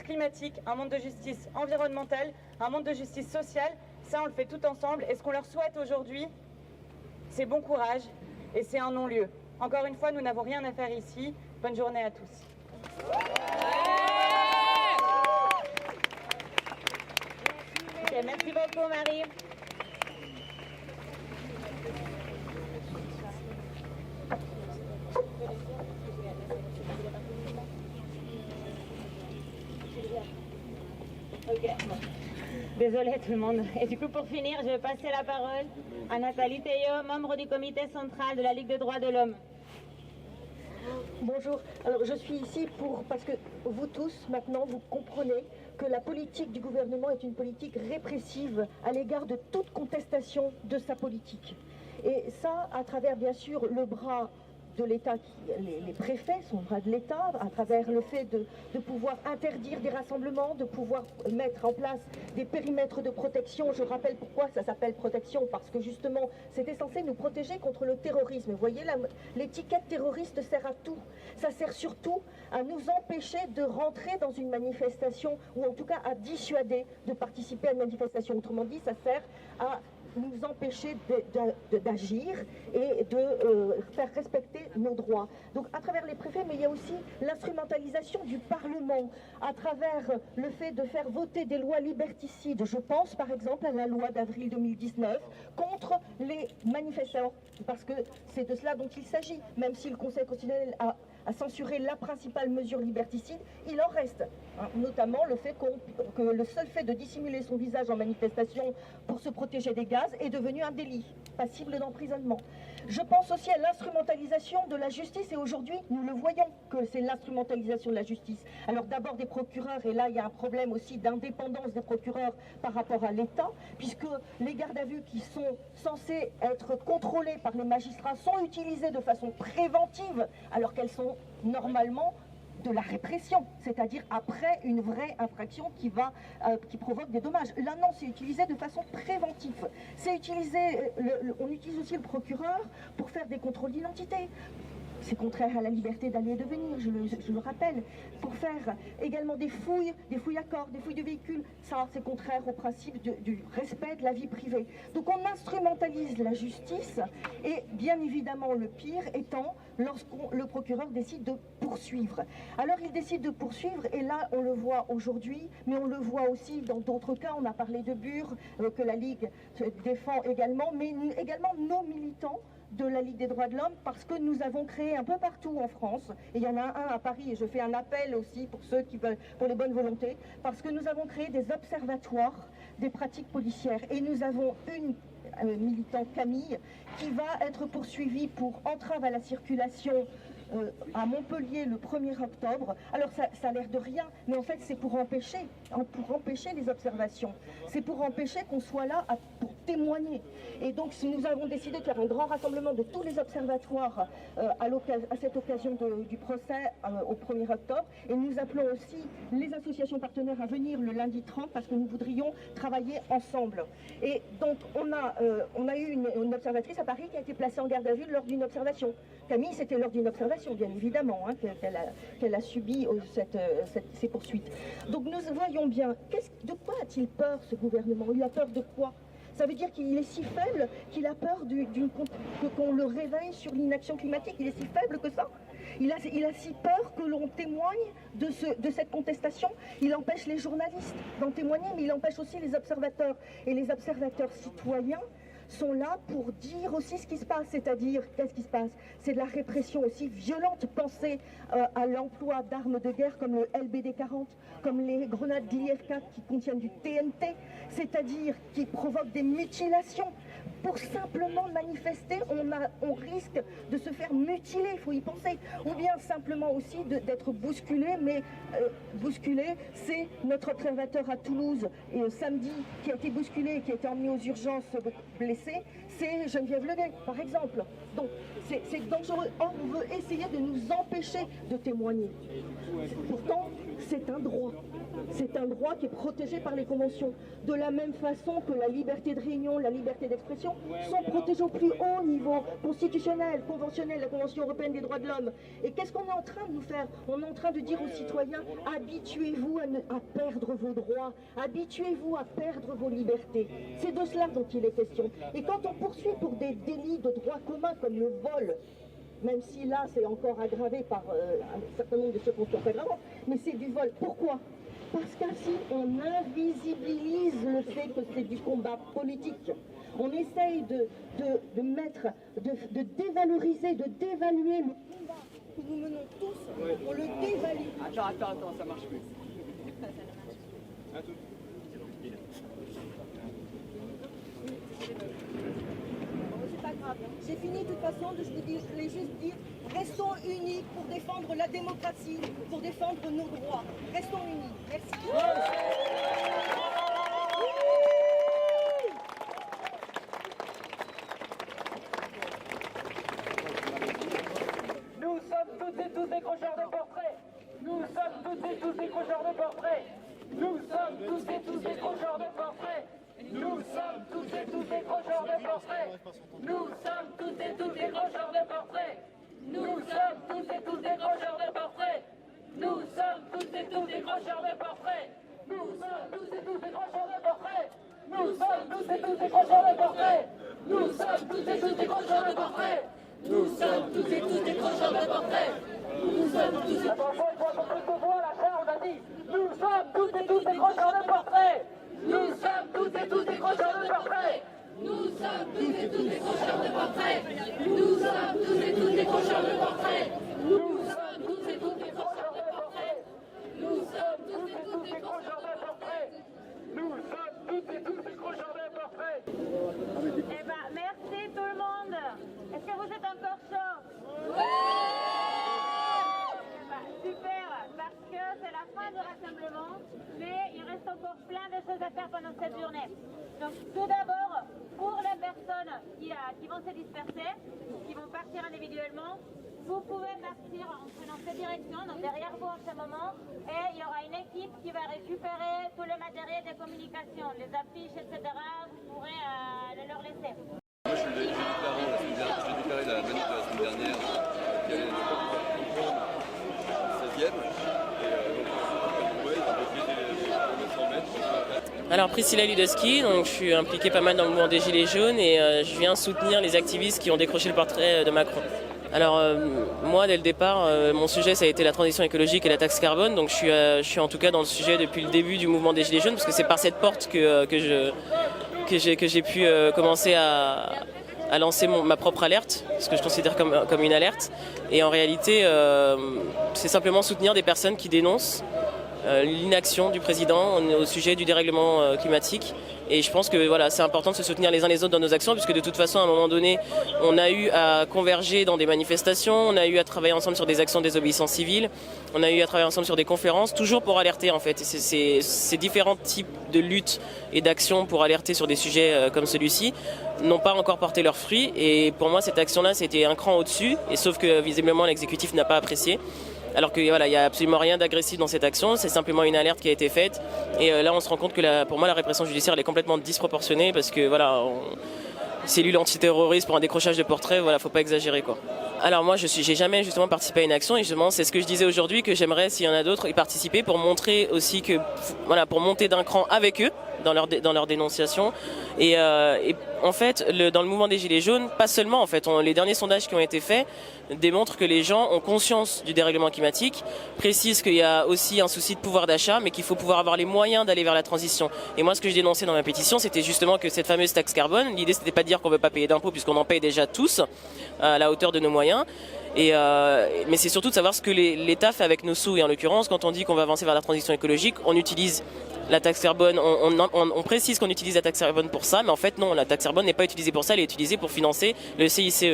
climatique, un monde de justice environnementale, un monde de justice sociale. Ça, on le fait tout ensemble. Et ce qu'on leur souhaite aujourd'hui, c'est bon courage et c'est un non-lieu. Encore une fois, nous n'avons rien à faire ici. Bonne journée à tous. Okay, merci beaucoup, Marie. Ok. Désolée tout le monde. Et du coup, pour finir, je vais passer la parole à Nathalie Théo, membre du comité central de la Ligue des droits de l'homme. Bonjour. Alors, je suis ici parce que vous tous, maintenant, vous comprenez que la politique du gouvernement est une politique répressive à l'égard de toute contestation de sa politique. Et ça, à travers, bien sûr, le bras de l'État, les préfets sont le bras de l'État, à travers le fait de pouvoir interdire des rassemblements, de pouvoir mettre en place des périmètres de protection. Je rappelle pourquoi ça s'appelle protection, parce que justement, c'était censé nous protéger contre le terrorisme. Vous voyez, l'étiquette terroriste sert à tout. Ça sert surtout à nous empêcher de rentrer dans une manifestation, ou en tout cas à dissuader de participer à une manifestation. Autrement dit, ça sert à nous empêcher d'agir et de faire respecter nos droits. Donc à travers les préfets, mais il y a aussi l'instrumentalisation du Parlement, à travers le fait de faire voter des lois liberticides. Je pense par exemple à la loi d'avril 2019 contre les manifestants, parce que c'est de cela dont il s'agit. Même si le Conseil constitutionnel a censuré la principale mesure liberticide, il en reste, hein, notamment le fait que le seul fait de dissimuler son visage en manifestation pour se protéger des gaz est devenu un délit, passible d'emprisonnement. Je pense aussi à l'instrumentalisation de la justice, et aujourd'hui nous le voyons que c'est l'instrumentalisation de la justice. Alors d'abord des procureurs, et là il y a un problème aussi d'indépendance des procureurs par rapport à l'État, puisque les gardes à vue qui sont censés être contrôlés par les magistrats sont utilisés de façon préventive, alors qu'elles sont normalement de la répression, c'est-à-dire après une vraie infraction qui provoque des dommages. Là non, c'est utilisé de façon préventive. C'est utilisé, on utilise aussi le procureur pour faire des contrôles d'identité. C'est contraire à la liberté d'aller et de venir, je le rappelle. Pour faire également des fouilles à corps, des fouilles de véhicules, ça c'est contraire au principe du respect de la vie privée. Donc on instrumentalise la justice, et bien évidemment le pire étant lorsque le procureur décide de poursuivre. Alors il décide de poursuivre, et là on le voit aujourd'hui, mais on le voit aussi dans d'autres cas. On a parlé de Bure, que la Ligue défend également, mais également nos militants de la Ligue des droits de l'homme, parce que nous avons créé un peu partout en France, et il y en a un à Paris, et je fais un appel aussi pour ceux qui veulent, pour les bonnes volontés, parce que nous avons créé des observatoires des pratiques policières, et nous avons une militante, Camille, qui va être poursuivie pour entrave à la circulation à Montpellier le 1er octobre. Alors ça a l'air de rien, mais en fait c'est pour empêcher les observations. C'est pour empêcher qu'on soit là pour témoigner. Et donc nous avons décidé de faire un grand rassemblement de tous les observatoires à cette occasion du procès au 1er octobre. Et nous appelons aussi les associations partenaires à venir le lundi 30, parce que nous voudrions travailler ensemble. Et donc on a eu une observatrice à Paris qui a été placée en garde à vue lors d'une observation. Camille, c'était lors d'une observation, bien évidemment, hein, qu'elle a subi ces poursuites. Donc nous voyons bien, de quoi a-t-il peur ce gouvernement? Il a peur de quoi? Ça veut dire qu'il est si faible qu'il a peur qu'on le réveille sur l'inaction climatique. Il est si faible que ça. Il a si peur que l'on témoigne de cette contestation. Il empêche les journalistes d'en témoigner, mais il empêche aussi les observateurs. Et les observateurs citoyens sont là pour dire aussi ce qui se passe, c'est-à-dire, qu'est-ce qui se passe? C'est de la répression aussi violente. Pensez à l'emploi d'armes de guerre comme le LBD 40, comme les grenades d'IF4 qui contiennent du TNT, c'est-à-dire qui provoquent des mutilations. Pour simplement manifester, on risque de se faire mutiler, il faut y penser. Ou bien simplement aussi d'être bousculé, mais bousculé, c'est notre observateur à Toulouse, samedi, qui a été bousculé, qui a été emmené aux urgences blessé, c'est Geneviève Ledet, par exemple. Donc c'est dangereux. Or, on veut essayer de nous empêcher de témoigner. Pourtant, c'est un droit. C'est un droit qui est protégé par les conventions. De la même façon que la liberté de réunion, la liberté d'expression sont protégées au plus haut niveau constitutionnel, conventionnel, la Convention européenne des droits de l'homme. Et qu'est-ce qu'on est en train de nous faire? On est en train de dire aux citoyens, habituez-vous à perdre vos droits, habituez-vous à perdre vos libertés. C'est de cela dont il est question. Et quand on poursuit pour des délits de droit commun comme le vol, même si là c'est encore aggravé par un certain nombre de circonstances aggravantes, mais c'est du vol. Pourquoi? Parce qu'ainsi on invisibilise le fait que c'est du combat politique. On essaye de dévaloriser, de dévaluer le combat que nous menons tous. On le dévalue. Attends, ça marche plus. C'est pas grave. C'est fini de toute façon. Je voulais juste dire, restons unis pour défendre la démocratie, pour défendre nos droits. Restons unis. Merci. sommes toutes et tous décrocheurs de portraits. Nous sommes tous et tous décrocheurs de portraits. Nous sommes tous et tous décrocheurs de portraits. Nous sommes tous et tous décrocheurs de portraits. Nous sommes tous et tous décrocheurs de portraits. Nous sommes tous et tous décrocheurs de portraits. Nous sommes tous et tous décrocheurs de portraits. Nous sommes tous et tous décrocheurs de portraits. Nous sommes tous et tous décrocheurs de portraits. Nous sommes tous et tous décrocheurs de portraits. Nous sommes tous et tous. Attention, il faut un peu plus de voix, là, Charles, vas-y. Nous sommes tous et tous décrocheurs de portraits. Nous sommes tous et tous décrocheurs de portraits. Nous sommes tous et tous décrocheurs de portraits. Nous sommes tous et tous décrocheurs de portraits. Nous sommes tous et tous décrocheurs de portraits. Nous sommes tous et tous décrocheurs de portraits. Nous sommes tous et tous décrocheurs de portraits. Eh ben, merci tout le monde. Est-ce que vous êtes encore chaud? Super, parce que c'est la fin du rassemblement, mais il reste encore plein de choses à faire pendant cette journée. Donc tout d'abord, pour les personnes qui vont se disperser, qui vont partir individuellement, vous pouvez partir en prenant cette direction, donc derrière vous en ce moment, et il y aura une équipe qui va récupérer tout le matériel de communication, les affiches, etc. Vous pourrez le leur laisser. Moi je suis déclarant la manif de la semaine dernière, qui allait comprendre 16e, Alors Priscilla Ludowski, donc je suis impliquée pas mal dans le mouvement des Gilets jaunes et je viens soutenir les activistes qui ont décroché le portrait de Macron. Alors moi dès le départ, mon sujet ça a été la transition écologique et la taxe carbone, donc je suis en tout cas dans le sujet depuis le début du mouvement des Gilets jaunes parce que c'est par cette porte que j'ai pu commencer à lancer ma propre alerte, ce que je considère comme une alerte. Et en réalité, c'est simplement soutenir des personnes qui dénoncent l'inaction du président au sujet du dérèglement climatique. Et je pense que voilà, c'est important de se soutenir les uns les autres dans nos actions, puisque de toute façon, à un moment donné, on a eu à converger dans des manifestations, on a eu à travailler ensemble sur des actions de désobéissance civile, on a eu à travailler ensemble sur des conférences, toujours pour alerter en fait. Et ces différents types de luttes et d'actions pour alerter sur des sujets comme celui-ci n'ont pas encore porté leurs fruits. Et pour moi, cette action-là, c'était un cran au-dessus, et sauf que visiblement, l'exécutif n'a pas apprécié. Alors qu'il voilà, n'y a absolument rien d'agressif dans cette action, c'est simplement une alerte qui a été faite. Et là, on se rend compte que pour moi, la répression judiciaire elle est complètement disproportionnée parce que voilà, cellule antiterroriste pour un décrochage de portrait, voilà, faut pas exagérer quoi. Alors moi, j'ai jamais justement participé à une action et justement, c'est ce que je disais aujourd'hui que j'aimerais, s'il y en a d'autres, y participer pour montrer aussi que, voilà, pour monter d'un cran avec eux dans leur dénonciation. Et en fait, dans le mouvement des Gilets jaunes, pas seulement en fait, les derniers sondages qui ont été faits démontrent que les gens ont conscience du dérèglement climatique, précisent qu'il y a aussi un souci de pouvoir d'achat, mais qu'il faut pouvoir avoir les moyens d'aller vers la transition. Et moi, ce que je dénonçais dans ma pétition, c'était justement que cette fameuse taxe carbone, l'idée c'était pas de dire qu'on veut pas payer d'impôts puisqu'on en paye déjà tous à la hauteur de nos moyens. Mais c'est surtout de savoir ce que l'État fait avec nos sous. Et en l'occurrence, quand on dit qu'on va avancer vers la transition écologique, on utilise la taxe carbone, on précise qu'on utilise la taxe carbone pour ça, mais en fait non, la taxe carbone n'est pas utilisée pour ça, elle est utilisée pour financer le CICE,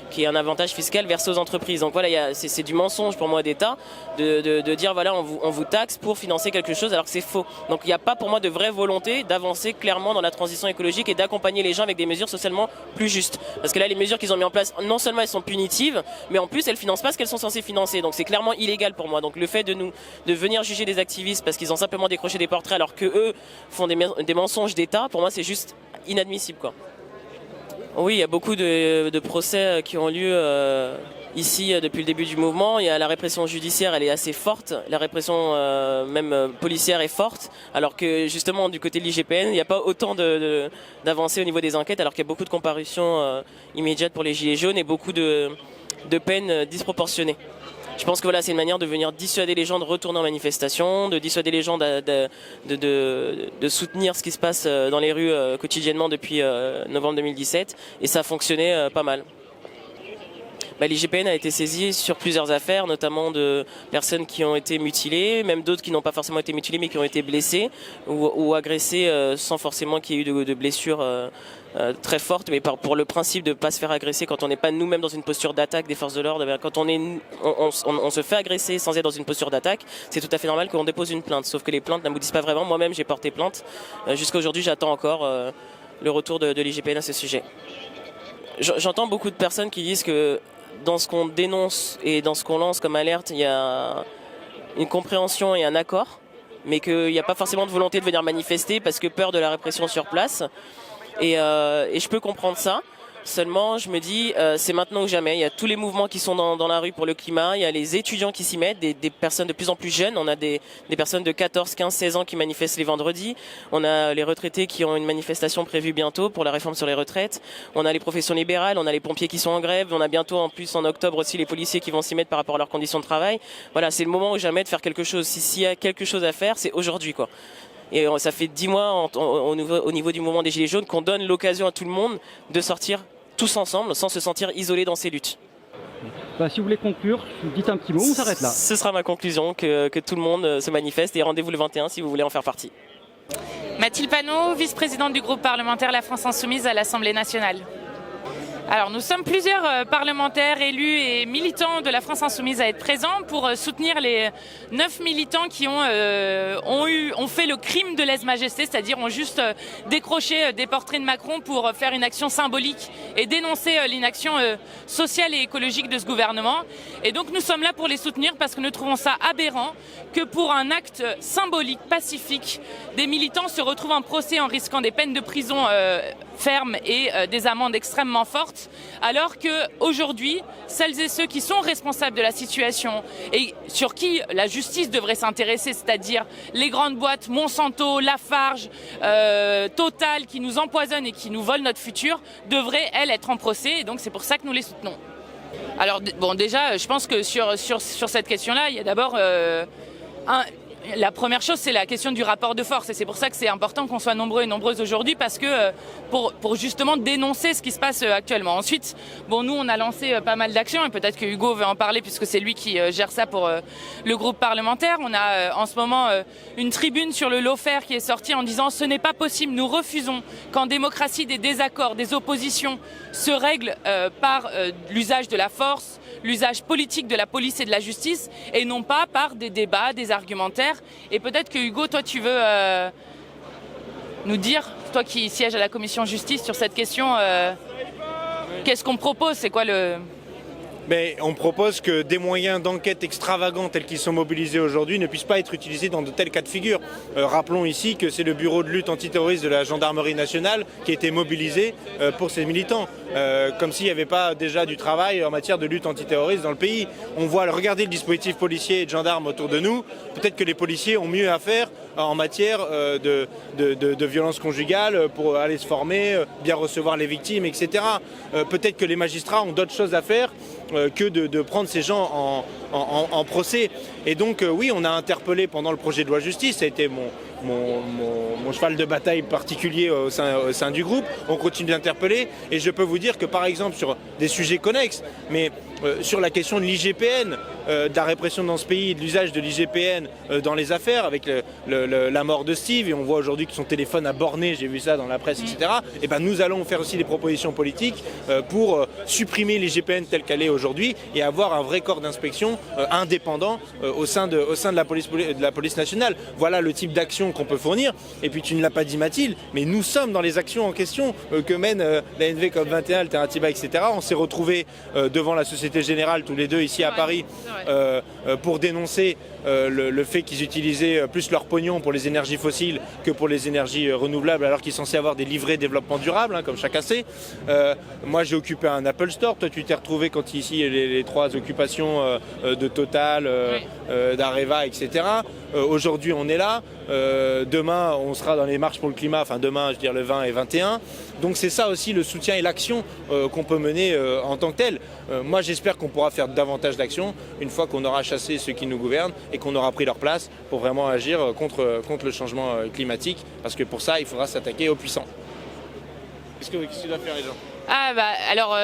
qui est un avantage fiscal versé aux entreprises. Donc voilà, c'est du mensonge pour moi d'État de dire voilà, on vous taxe pour financer quelque chose alors que c'est faux. Donc il n'y a pas pour moi de vraie volonté d'avancer clairement dans la transition écologique et d'accompagner les gens avec des mesures socialement plus justes. Parce que là, les mesures qu'ils ont mis en place, non seulement elles sont punitives, mais en plus elles financent pas ce qu'elles sont censées financer. Donc c'est clairement illégal pour moi. Donc le fait de venir juger des activistes parce qu'ils ont simplement décroché des portraits alors que eux font des mensonges d'État, pour moi c'est juste inadmissible quoi. Oui, il y a beaucoup de procès qui ont lieu ici depuis le début du mouvement. Il y a la répression judiciaire, elle est assez forte, la répression même policière est forte, alors que justement du côté de l'IGPN, il n'y a pas autant d'avancées au niveau des enquêtes, alors qu'il y a beaucoup de comparutions immédiates pour les Gilets jaunes et beaucoup de peines disproportionnées. Je pense que voilà, c'est une manière de venir dissuader les gens de retourner en manifestation, de dissuader les gens de soutenir ce qui se passe dans les rues quotidiennement depuis novembre 2017, et ça a fonctionné pas mal. L'IGPN a été saisie sur plusieurs affaires, notamment de personnes qui ont été mutilées, même d'autres qui n'ont pas forcément été mutilées mais qui ont été blessées ou agressées sans forcément qu'il y ait eu de blessures très fortes, mais pour le principe de ne pas se faire agresser quand on n'est pas nous-mêmes dans une posture d'attaque des forces de l'ordre. Quand on se fait agresser sans être dans une posture d'attaque, c'est tout à fait normal qu'on dépose une plainte, sauf que les plaintes n'aboutissent pas vraiment. Moi-même j'ai porté plainte, jusqu'à aujourd'hui j'attends encore le retour de l'IGPN à ce sujet. J'entends beaucoup de personnes qui disent que dans ce qu'on dénonce et dans ce qu'on lance comme alerte, il y a une compréhension et un accord, mais qu'il n'y a pas forcément de volonté de venir manifester parce que peur de la répression sur place. Et je peux comprendre ça. Seulement, je me dis, c'est maintenant ou jamais. Il y a tous les mouvements qui sont dans la rue pour le climat. Il y a les étudiants qui s'y mettent, des personnes de plus en plus jeunes. On a des personnes de 14, 15, 16 ans qui manifestent les vendredis. On a les retraités qui ont une manifestation prévue bientôt pour la réforme sur les retraites. On a les professions libérales, on a les pompiers qui sont en grève. On a bientôt, en plus, en octobre aussi, les policiers qui vont s'y mettre par rapport à leurs conditions de travail. Voilà, c'est le moment ou jamais de faire quelque chose. S'il y a quelque chose à faire, c'est aujourd'hui, quoi. Et ça fait 10 mois au niveau du mouvement des Gilets jaunes qu'on donne l'occasion à tout le monde de sortir tous ensemble, sans se sentir isolés dans ces luttes. Bah, si vous voulez conclure, dites un petit mot, on s'arrête là. Ce sera ma conclusion, que tout le monde se manifeste et rendez-vous le 21 si vous voulez en faire partie. Mathilde Panot, vice-présidente du groupe parlementaire La France Insoumise à l'Assemblée nationale. Alors nous sommes plusieurs parlementaires, élus et militants de la France Insoumise à être présents pour soutenir les 9 militants qui ont fait le crime de lèse-majesté, c'est-à-dire ont juste décroché des portraits de Macron pour faire une action symbolique et dénoncer l'inaction sociale et écologique de ce gouvernement. Et donc nous sommes là pour les soutenir parce que nous trouvons ça aberrant que pour un acte symbolique, pacifique, des militants se retrouvent en procès en risquant des peines de prison fermes et des amendes extrêmement fortes, alors qu'aujourd'hui, celles et ceux qui sont responsables de la situation et sur qui la justice devrait s'intéresser, c'est-à-dire les grandes boîtes Monsanto, Lafarge, Total, qui nous empoisonnent et qui nous volent notre futur, devraient, elles, être en procès, et donc c'est pour ça que nous les soutenons. Alors, bon, déjà, je pense que sur cette question-là, il y a d'abord la première chose, c'est la question du rapport de force. Et c'est pour ça que c'est important qu'on soit nombreux et nombreuses aujourd'hui, parce que pour justement dénoncer ce qui se passe actuellement. Ensuite, bon, nous, on a lancé pas mal d'actions, et peut-être que Hugo veut en parler puisque c'est lui qui gère ça pour le groupe parlementaire. On a en ce moment une tribune sur le lawfare qui est sortie en disant « Ce n'est pas possible, nous refusons qu'en démocratie, des désaccords, des oppositions se règlent par l'usage de la force, l'usage politique de la police et de la justice, et non pas par des débats, des argumentaires. » Et peut-être que Hugo, toi tu veux nous dire, toi qui sièges à la commission justice sur cette question, qu'est-ce qu'on propose, c'est quoi le... Mais on propose que des moyens d'enquête extravagants tels qu'ils sont mobilisés aujourd'hui ne puissent pas être utilisés dans de tels cas de figure. Rappelons ici que c'est le bureau de lutte antiterroriste de la gendarmerie nationale qui a été mobilisé pour ces militants. Comme s'il n'y avait pas déjà du travail en matière de lutte antiterroriste dans le pays. On voit, regardez le dispositif policier et de gendarmes autour de nous, peut-être que les policiers ont mieux à faire en matière de violence conjugale pour aller se former, bien recevoir les victimes, etc. Peut-être que les magistrats ont d'autres choses à faire que de prendre ces gens en procès. Et donc oui, on a interpellé pendant le projet de loi justice, ça a été mon cheval de bataille particulier au sein du groupe. On continue d'interpeller, et je peux vous dire que par exemple sur des sujets connexes, mais sur la question de l'IGPN, de la répression dans ce pays, de l'usage de l'IGPN dans les affaires, avec la mort de Steve, et on voit aujourd'hui que son téléphone a borné, j'ai vu ça dans la presse, etc. Et ben nous allons faire aussi des propositions politiques pour supprimer l'IGPN telle qu'elle est aujourd'hui et avoir un vrai corps d'inspection indépendant au sein de la police nationale. Voilà le type d'action qu'on peut fournir. Et puis tu ne l'as pas dit, Mathilde, mais nous sommes dans les actions en question que mène la NV COP21, Alternativa, etc. On s'est retrouvés devant la Société Générale tous les deux ici à Paris pour dénoncer le fait qu'ils utilisaient plus leur pognon pour les énergies fossiles que pour les énergies renouvelables, alors qu'ils sont censés avoir des livrets développement durable, comme chacun sait. Moi j'ai occupé un Apple Store, toi tu t'es retrouvé quand ici les trois occupations de Total, d'Areva, etc. Aujourd'hui on est là, demain on sera dans les marches pour le climat, enfin demain je veux dire le 20 et 21. Donc c'est ça aussi le soutien et l'action qu'on peut mener en tant que tel. Moi j'espère qu'on pourra faire davantage d'actions une fois qu'on aura chassé ceux qui nous gouvernent et qu'on aura pris leur place pour vraiment agir contre le changement climatique, parce que pour ça il faudra s'attaquer aux puissants. Qu'est-ce que doivent faire les gens ? Ah bah alors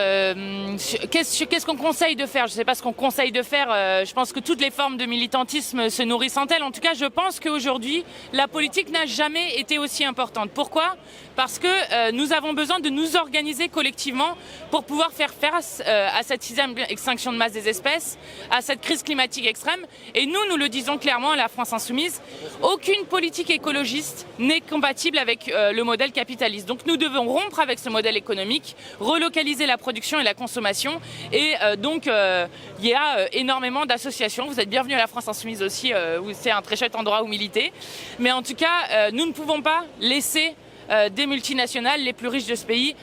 qu'est-ce qu'on conseille de faire ? Je ne sais pas ce qu'on conseille de faire. Je pense que toutes les formes de militantisme se nourrissent en elles. En tout cas, je pense qu'aujourd'hui, la politique n'a jamais été aussi importante. Pourquoi ? Parce que nous avons besoin de nous organiser collectivement pour pouvoir faire face à cette 6e extinction de masse des espèces, à cette crise climatique extrême. Et nous le disons clairement à la France Insoumise, aucune politique écologiste n'est compatible avec le modèle capitaliste. Donc nous devons rompre avec ce modèle économique relocaliser la production et la consommation. Et donc, il y a énormément d'associations. Vous êtes bienvenus à la France Insoumise aussi, où c'est un très chouette endroit où militer. Mais en tout cas, nous ne pouvons pas laisser des multinationales les plus riches de ce pays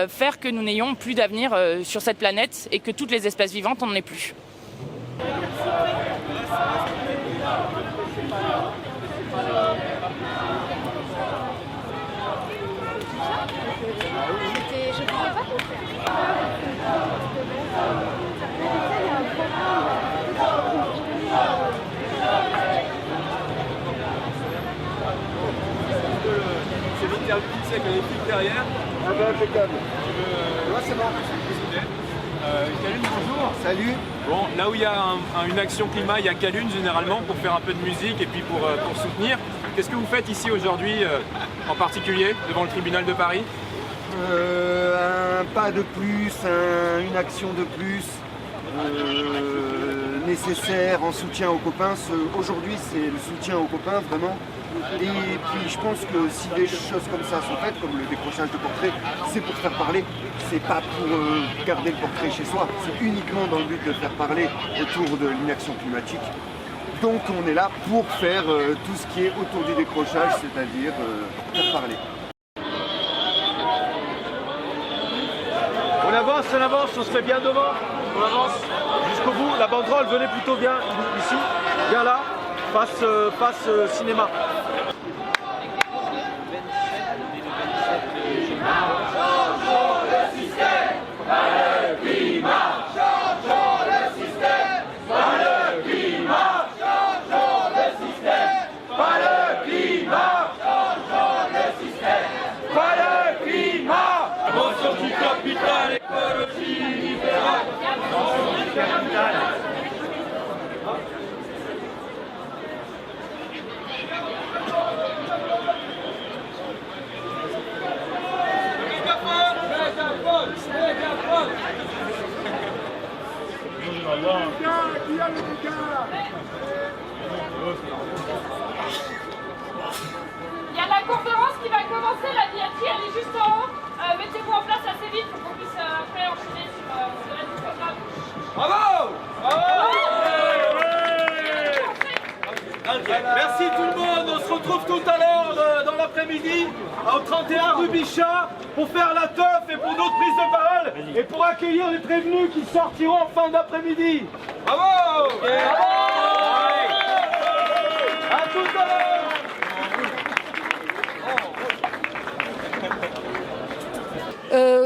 faire que nous n'ayons plus d'avenir sur cette planète et que toutes les espèces vivantes n'en aient plus. C'est l'interview fixée avec les flics derrière. Ah ben impeccable. Ouais, c'est bon. Calune, bonjour. Salut. Bon, là où il y a une action climat, il y a Calune généralement pour faire un peu de musique et puis pour soutenir. Qu'est-ce que vous faites ici aujourd'hui, en particulier, devant le tribunal de Paris? Un pas de plus, une action de plus nécessaire en soutien aux copains. Aujourd'hui, c'est le soutien aux copains, vraiment. Et puis je pense que si des choses comme ça sont faites, comme le décrochage de portrait, c'est pour faire parler, c'est pas pour garder le portrait chez soi, c'est uniquement dans le but de faire parler autour de l'inaction climatique. Donc on est là pour faire tout ce qui est autour du décrochage, c'est-à-dire faire parler. On avance, on se met bien devant, on avance jusqu'au bout. La banderole, venez plutôt bien ici, bien là, face cinéma. Changeons le système, pas le climat. Changeons le système, pas le climat. Changeons le système, pas le climat. Changeons le système, pas le climat. Motion du capital, écologie libérale. Motion du capital. Il y a la conférence qui va commencer, la billetterie elle est juste en haut. Mettez-vous en place assez vite pour qu'on puisse après enchaîner sur le reste du programme. Bravo! Merci tout le monde, on se retrouve tout à l'heure dans l'après-midi au 31 rue Bichat pour faire la teuf et pour d'autres prises de parole et pour accueillir les prévenus qui sortiront en fin d'après-midi. Bravo! À tout à l'heure!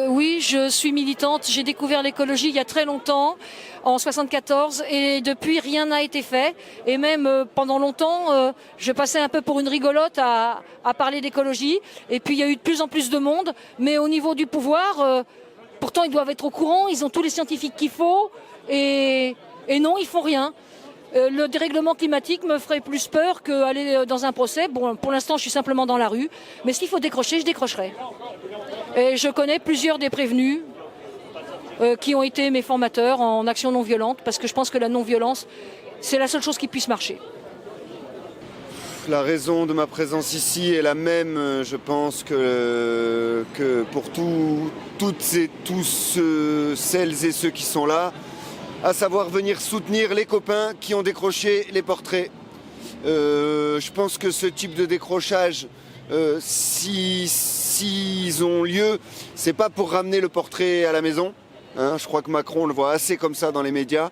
Oui, je suis militante. J'ai découvert l'écologie il y a très longtemps, en 74, et depuis rien n'a été fait. Et même pendant longtemps, je passais un peu pour une rigolote à parler d'écologie. Et puis il y a eu de plus en plus de monde. Mais au niveau du pouvoir, pourtant ils doivent être au courant, ils ont tous les scientifiques qu'il faut. Et non, ils font rien. Le dérèglement climatique me ferait plus peur qu'aller dans un procès. Bon, pour l'instant, je suis simplement dans la rue. Mais s'il faut décrocher, je décrocherai. Et je connais plusieurs des prévenus qui ont été mes formateurs en action non violente, parce que je pense que la non-violence, c'est la seule chose qui puisse marcher. La raison de ma présence ici est la même, je pense, que pour toutes et tous celles et ceux qui sont là, à savoir venir soutenir les copains qui ont décroché les portraits. Je pense que ce type de décrochage, s'ils ont lieu, c'est pas pour ramener le portrait à la maison. Hein, je crois que Macron le voit assez comme ça dans les médias.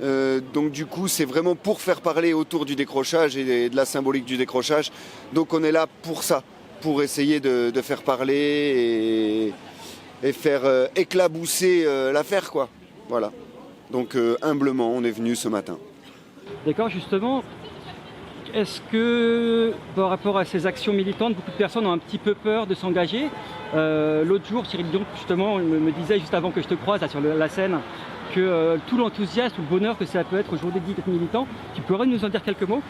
Donc du coup, c'est vraiment pour faire parler autour du décrochage et de la symbolique du décrochage. Donc on est là pour ça, pour essayer de faire parler et faire éclabousser l'affaire, quoi. Voilà. Donc humblement, on est venu ce matin. D'accord, justement, est-ce que par rapport à ces actions militantes, beaucoup de personnes ont un petit peu peur de s'engager? L'autre jour, Cyril Dion, justement, me disait, juste avant que je te croise là, sur la scène, que tout l'enthousiasme, tout le bonheur que ça peut être aujourd'hui d'être militant. Tu pourrais nous en dire quelques mots?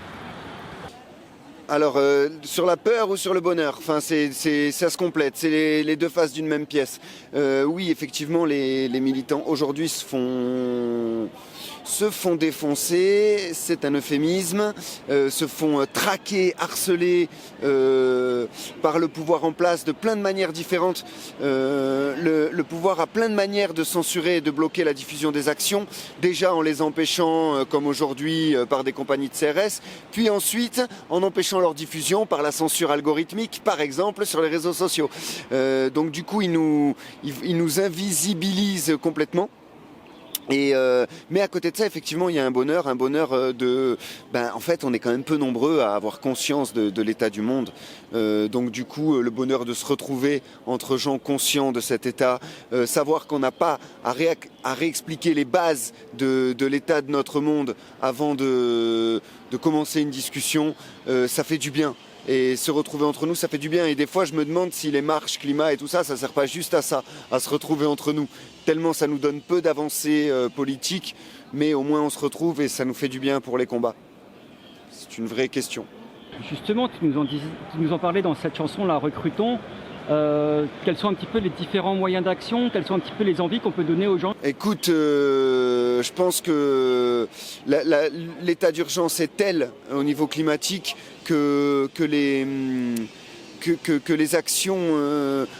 Alors, sur la peur ou sur le bonheur, enfin, ça se complète, c'est les deux faces d'une même pièce. Oui, effectivement, les militants aujourd'hui se font défoncer, c'est un euphémisme, se font traquer, harceler par le pouvoir en place de plein de manières différentes. Le pouvoir a plein de manières de censurer et de bloquer la diffusion des actions, déjà en les empêchant, comme aujourd'hui, par des compagnies de CRS, puis ensuite en empêchant leur diffusion par la censure algorithmique, par exemple sur les réseaux sociaux. Donc du coup, ils nous invisibilisent complètement. Mais à côté de ça, effectivement, il y a un bonheur en fait, on est quand même peu nombreux à avoir conscience de l'état du monde. Donc du coup, le bonheur de se retrouver entre gens conscients de cet état, savoir qu'on n'a pas à réexpliquer les bases de l'état de notre monde avant de commencer une discussion, ça fait du bien. Et se retrouver entre nous, ça fait du bien. Et des fois, je me demande si les marches, climat et tout ça, ça sert pas juste à ça, à se retrouver entre nous. Tellement ça nous donne peu d'avancées politiques, mais au moins on se retrouve et ça nous fait du bien pour les combats. C'est une vraie question. Justement, tu nous en parlais dans cette chanson-là, Recrutons. Quels sont un petit peu les différents moyens d'action? Quelles sont un petit peu les envies qu'on peut donner aux gens? Écoute, je pense que l'état d'urgence est tel au niveau climatique que les actions,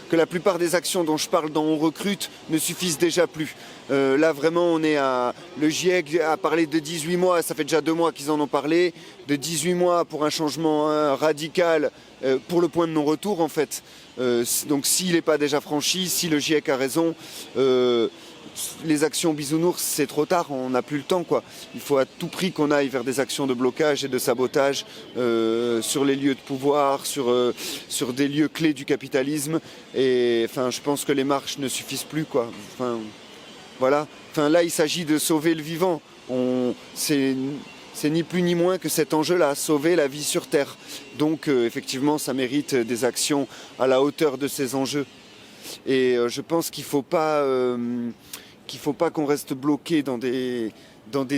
que la plupart des actions dont je parle dans On recrute ne suffisent déjà plus. Là vraiment le GIEC a parlé de 18 mois, ça fait déjà 2 mois qu'ils en ont parlé, de 18 mois pour un changement radical pour le point de non-retour en fait. Donc s'il n'est pas déjà franchi, si le GIEC a raison, les actions bisounours c'est trop tard, on n'a plus le temps quoi. Il faut à tout prix qu'on aille vers des actions de blocage et de sabotage sur les lieux de pouvoir, sur des lieux clés du capitalisme. Et enfin je pense que les marches ne suffisent plus quoi. Enfin voilà. Enfin là il s'agit de sauver le vivant. C'est ni plus ni moins que cet enjeu-là, sauver la vie sur Terre. Donc effectivement, ça mérite des actions à la hauteur de ces enjeux. Et je pense qu'il ne faut pas qu'on reste bloqué dans des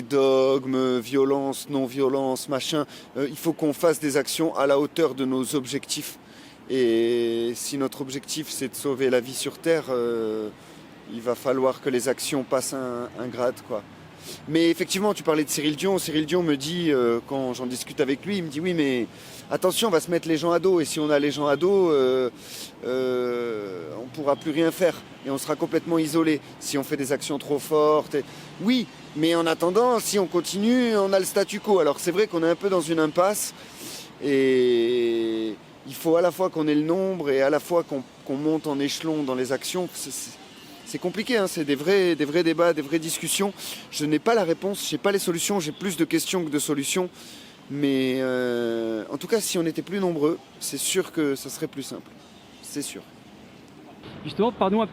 dogmes, violence, non-violence, machin. Il faut qu'on fasse des actions à la hauteur de nos objectifs. Et si notre objectif, c'est de sauver la vie sur Terre, il va falloir que les actions passent un grade, quoi. Mais effectivement, tu parlais de Cyril Dion. Cyril Dion me dit, quand j'en discute avec lui, il me dit oui, mais attention, on va se mettre les gens à dos. Et si on a les gens à dos, on ne pourra plus rien faire. Et on sera complètement isolé si on fait des actions trop fortes. Oui, mais en attendant, si on continue, on a le statu quo. Alors c'est vrai qu'on est un peu dans une impasse. Et il faut à la fois qu'on ait le nombre et à la fois qu'on monte en échelon dans les actions. C'est compliqué, hein, c'est des vrais débats, des vraies discussions. Je n'ai pas la réponse, je n'ai pas les solutions, j'ai plus de questions que de solutions. Mais en tout cas, si on était plus nombreux, c'est sûr que ça serait plus simple. C'est sûr. Justement, parle-nous,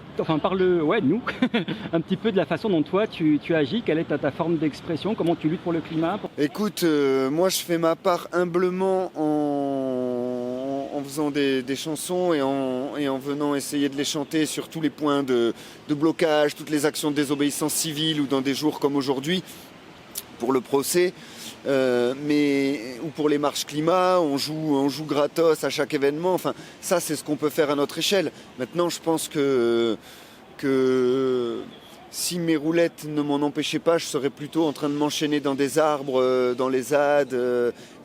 nous, un petit peu de la façon dont toi tu agis. Quelle est ta forme d'expression? Comment tu luttes pour le climat? Écoute, moi je fais ma part humblement en faisant des chansons et en venant essayer de les chanter sur tous les points de blocage, toutes les actions de désobéissance civile ou dans des jours comme aujourd'hui pour le procès. Ou pour les marches climat, on joue gratos à chaque événement. Enfin, ça c'est ce qu'on peut faire à notre échelle. Maintenant, je pense que si mes roulettes ne m'en empêchaient pas, je serais plutôt en train de m'enchaîner dans des arbres, dans les ZAD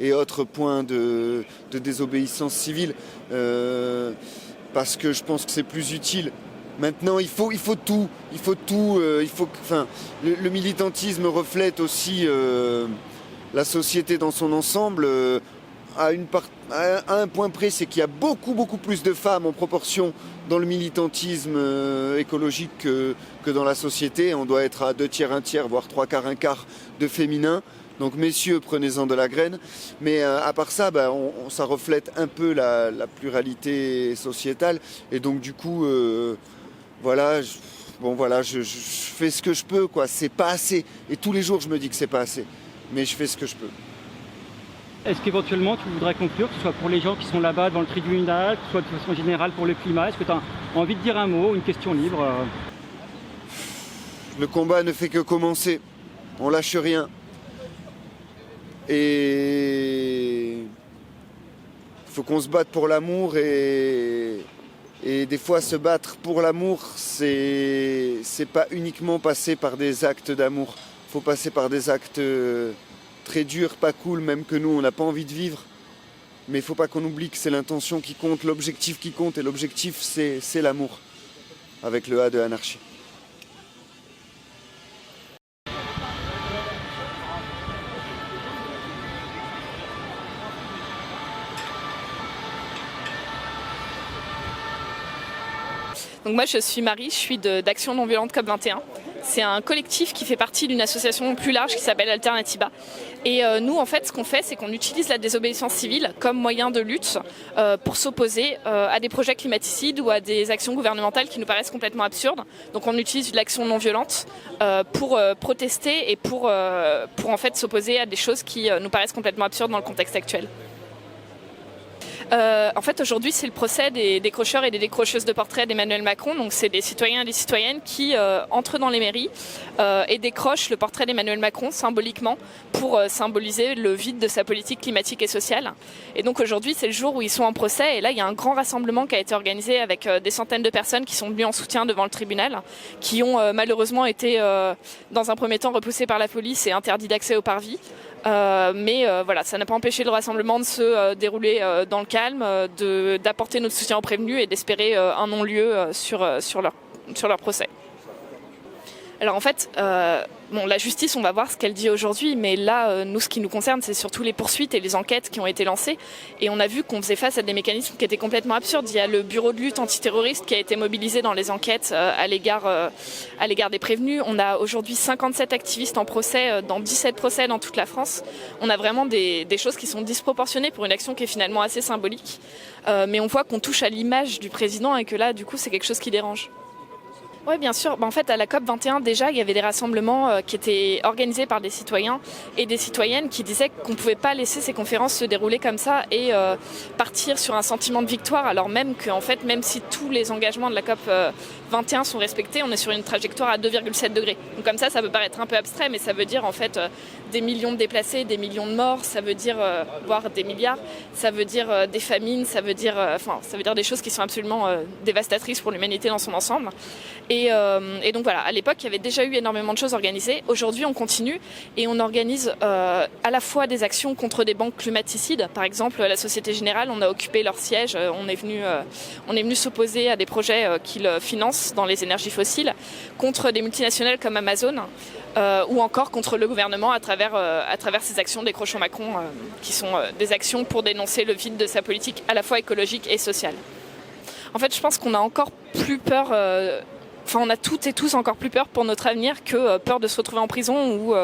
et autres points de désobéissance civile, parce que je pense que c'est plus utile. Maintenant, il faut tout. Le militantisme reflète aussi la société dans son ensemble. À un point près, c'est qu'il y a beaucoup plus de femmes en proportion dans le militantisme écologique que dans la société. On doit être à 2 tiers, 1 tiers, voire 3 quarts, 1 quart de féminin. Donc messieurs, prenez-en de la graine. Mais à part ça, ça reflète un peu la pluralité sociétale. Et donc du coup, je fais ce que je peux, quoi. C'est pas assez. Et tous les jours, je me dis que c'est pas assez. Mais je fais ce que je peux. Est-ce qu'éventuellement tu voudrais conclure, que ce soit pour les gens qui sont là-bas dans le tribunal, que ce soit de façon générale pour le climat? Est-ce que tu as envie de dire un mot, une question libre? Le combat ne fait que commencer. On lâche rien. Et faut qu'on se batte pour l'amour et des fois se battre pour l'amour, c'est pas uniquement passer par des actes d'amour. Il faut passer par des actes très durs, pas cool, même que nous on n'a pas envie de vivre. Mais il ne faut pas qu'on oublie que c'est l'intention qui compte, l'objectif qui compte, et l'objectif c'est l'amour, avec le A de anarchie. Donc moi je suis Marie, je suis d'Action non violente COP21. C'est un collectif qui fait partie d'une association plus large qui s'appelle Alternatiba. Et nous en fait ce qu'on fait c'est qu'on utilise la désobéissance civile comme moyen de lutte pour s'opposer à des projets climaticides ou à des actions gouvernementales qui nous paraissent complètement absurdes. Donc on utilise l'action non violente pour protester et pour en fait s'opposer à des choses qui nous paraissent complètement absurdes dans le contexte actuel. En fait, aujourd'hui, c'est le procès des décrocheurs et des décrocheuses de portraits d'Emmanuel Macron. Donc, c'est des citoyens et des citoyennes qui entrent dans les mairies et décrochent le portrait d'Emmanuel Macron symboliquement pour symboliser le vide de sa politique climatique et sociale. Et donc, aujourd'hui, c'est le jour où ils sont en procès. Et là, il y a un grand rassemblement qui a été organisé avec des centaines de personnes qui sont venues en soutien devant le tribunal, qui ont malheureusement été, dans un premier temps, repoussées par la police et interdits d'accès au parvis. Mais voilà, ça n'a pas empêché le rassemblement de se dérouler dans le calme, d'apporter notre soutien aux prévenus et d'espérer un non-lieu sur leur procès. Alors en fait, la justice, on va voir ce qu'elle dit aujourd'hui, mais là, nous, ce qui nous concerne, c'est surtout les poursuites et les enquêtes qui ont été lancées. Et on a vu qu'on faisait face à des mécanismes qui étaient complètement absurdes. Il y a le bureau de lutte antiterroriste qui a été mobilisé dans les enquêtes à l'égard des prévenus. On a aujourd'hui 57 activistes en procès, dans 17 procès dans toute la France. On a vraiment des choses qui sont disproportionnées pour une action qui est finalement assez symbolique. Mais on voit qu'on touche à l'image du président et que là, du coup, c'est quelque chose qui dérange. Oui, bien sûr. En fait, à la COP21, déjà, il y avait des rassemblements qui étaient organisés par des citoyens et des citoyennes qui disaient qu'on ne pouvait pas laisser ces conférences se dérouler comme ça et partir sur un sentiment de victoire, alors même qu'en fait, même si tous les engagements de la COP21 sont respectés, on est sur une trajectoire à 2,7 degrés. Donc comme ça peut paraître un peu abstrait, mais ça veut dire en fait des millions de déplacés, des millions de morts, ça veut dire voire des milliards, ça veut dire des famines, ça veut dire des choses qui sont absolument dévastatrices pour l'humanité dans son ensemble. Et donc voilà, à l'époque, il y avait déjà eu énormément de choses organisées. Aujourd'hui, on continue et on organise à la fois des actions contre des banques climaticides. Par exemple, la Société Générale, on a occupé leur siège, on est venu s'opposer à des projets qu'ils financent dans les énergies fossiles, contre des multinationales comme Amazon, ou encore contre le gouvernement à travers ces actions Décrochons Macron, qui sont des actions pour dénoncer le vide de sa politique à la fois écologique et sociale. En fait, je pense qu'on a encore plus peur... on a toutes et tous encore plus peur pour notre avenir que peur de se retrouver en prison ou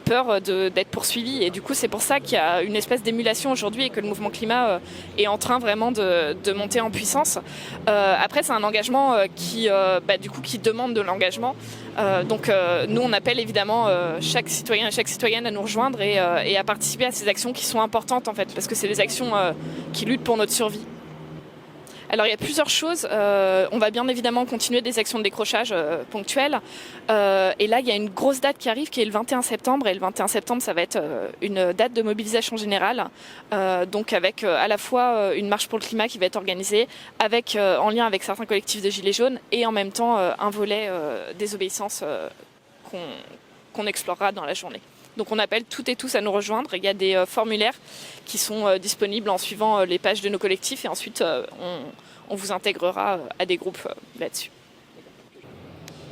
peur d'être poursuivi. Et du coup, c'est pour ça qu'il y a une espèce d'émulation aujourd'hui et que le mouvement climat est en train vraiment de monter en puissance. Après, c'est un engagement qui demande de l'engagement. Donc nous, on appelle évidemment chaque citoyen et chaque citoyenne à nous rejoindre et à participer à ces actions qui sont importantes en fait, parce que c'est des actions qui luttent pour notre survie. Alors il y a plusieurs choses. On va bien évidemment continuer des actions de décrochage ponctuelles. Et là, il y a une grosse date qui arrive qui est le 21 septembre. Et le 21 septembre, ça va être une date de mobilisation générale. Donc avec à la fois une marche pour le climat qui va être organisée, en lien avec certains collectifs de Gilets jaunes, et en même temps un volet désobéissance qu'on explorera dans la journée. Donc on appelle toutes et tous à nous rejoindre. Il y a des formulaires qui sont disponibles en suivant les pages de nos collectifs et ensuite on vous intégrera à des groupes là-dessus.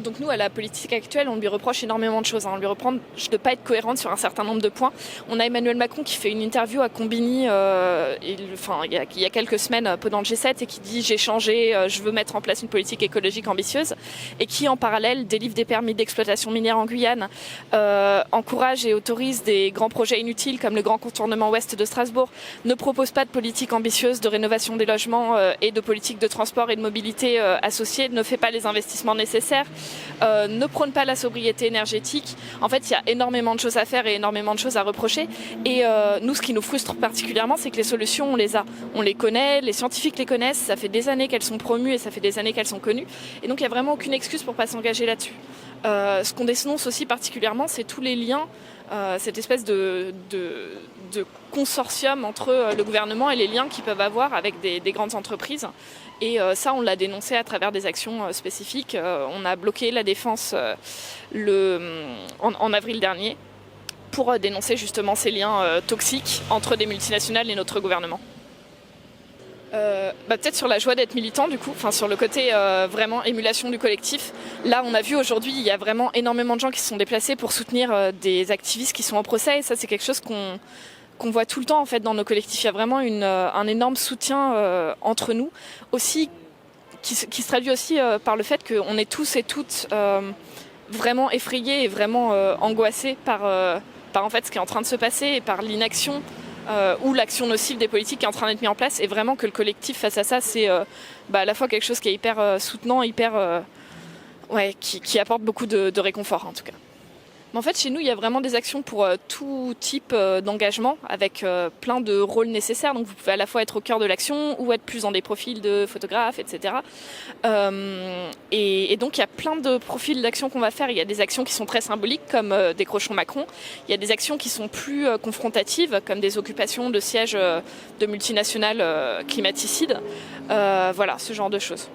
Donc nous, à la politique actuelle, on lui reproche énormément de choses. On lui reproche de ne pas être cohérente sur un certain nombre de points. On a Emmanuel Macron qui fait une interview à Combini il y a quelques semaines pendant le G7 et qui dit « j'ai changé, je veux mettre en place une politique écologique ambitieuse » et qui en parallèle délivre des permis d'exploitation minière en Guyane, encourage et autorise des grands projets inutiles comme le grand contournement ouest de Strasbourg, ne propose pas de politique ambitieuse de rénovation des logements et de politique de transport et de mobilité associée, ne fait pas les investissements nécessaires, ne prône pas la sobriété énergétique. En fait, il y a énormément de choses à faire et énormément de choses à reprocher. Et nous, ce qui nous frustre particulièrement, c'est que les solutions, on les a. On les connaît, les scientifiques les connaissent, ça fait des années qu'elles sont promues et ça fait des années qu'elles sont connues. Et donc, il n'y a vraiment aucune excuse pour ne pas s'engager là-dessus. Ce qu'on dénonce aussi particulièrement, c'est tous les liens, cette espèce de consortium entre le gouvernement et les liens qu'ils peuvent avoir avec des grandes entreprises. Et ça, on l'a dénoncé à travers des actions spécifiques. On a bloqué la Défense en avril dernier pour dénoncer justement ces liens toxiques entre des multinationales et notre gouvernement. Peut-être sur la joie d'être militant du coup, sur le côté vraiment émulation du collectif. Là on a vu aujourd'hui, il y a vraiment énormément de gens qui se sont déplacés pour soutenir des activistes qui sont en procès, et ça c'est quelque chose qu'on voit tout le temps en fait dans nos collectifs. Il y a vraiment un énorme soutien entre nous, aussi qui se traduit aussi par le fait qu'on est tous et toutes vraiment effrayés et vraiment angoissés par en fait ce qui est en train de se passer et par l'inaction ou l'action nocive des politiques qui est en train d'être mise en place, et vraiment que le collectif face à ça, c'est à la fois quelque chose qui est hyper soutenant, qui apporte beaucoup de réconfort en tout cas. Mais en fait, chez nous, il y a vraiment des actions pour tout type d'engagement, avec plein de rôles nécessaires. Donc vous pouvez à la fois être au cœur de l'action ou être plus dans des profils de photographes, etc. Et donc il y a plein de profils d'action qu'on va faire. Il y a des actions qui sont très symboliques, comme Décrochons Macron. Il y a des actions qui sont plus confrontatives, comme des occupations de sièges de multinationales climaticides. Voilà, ce genre de choses.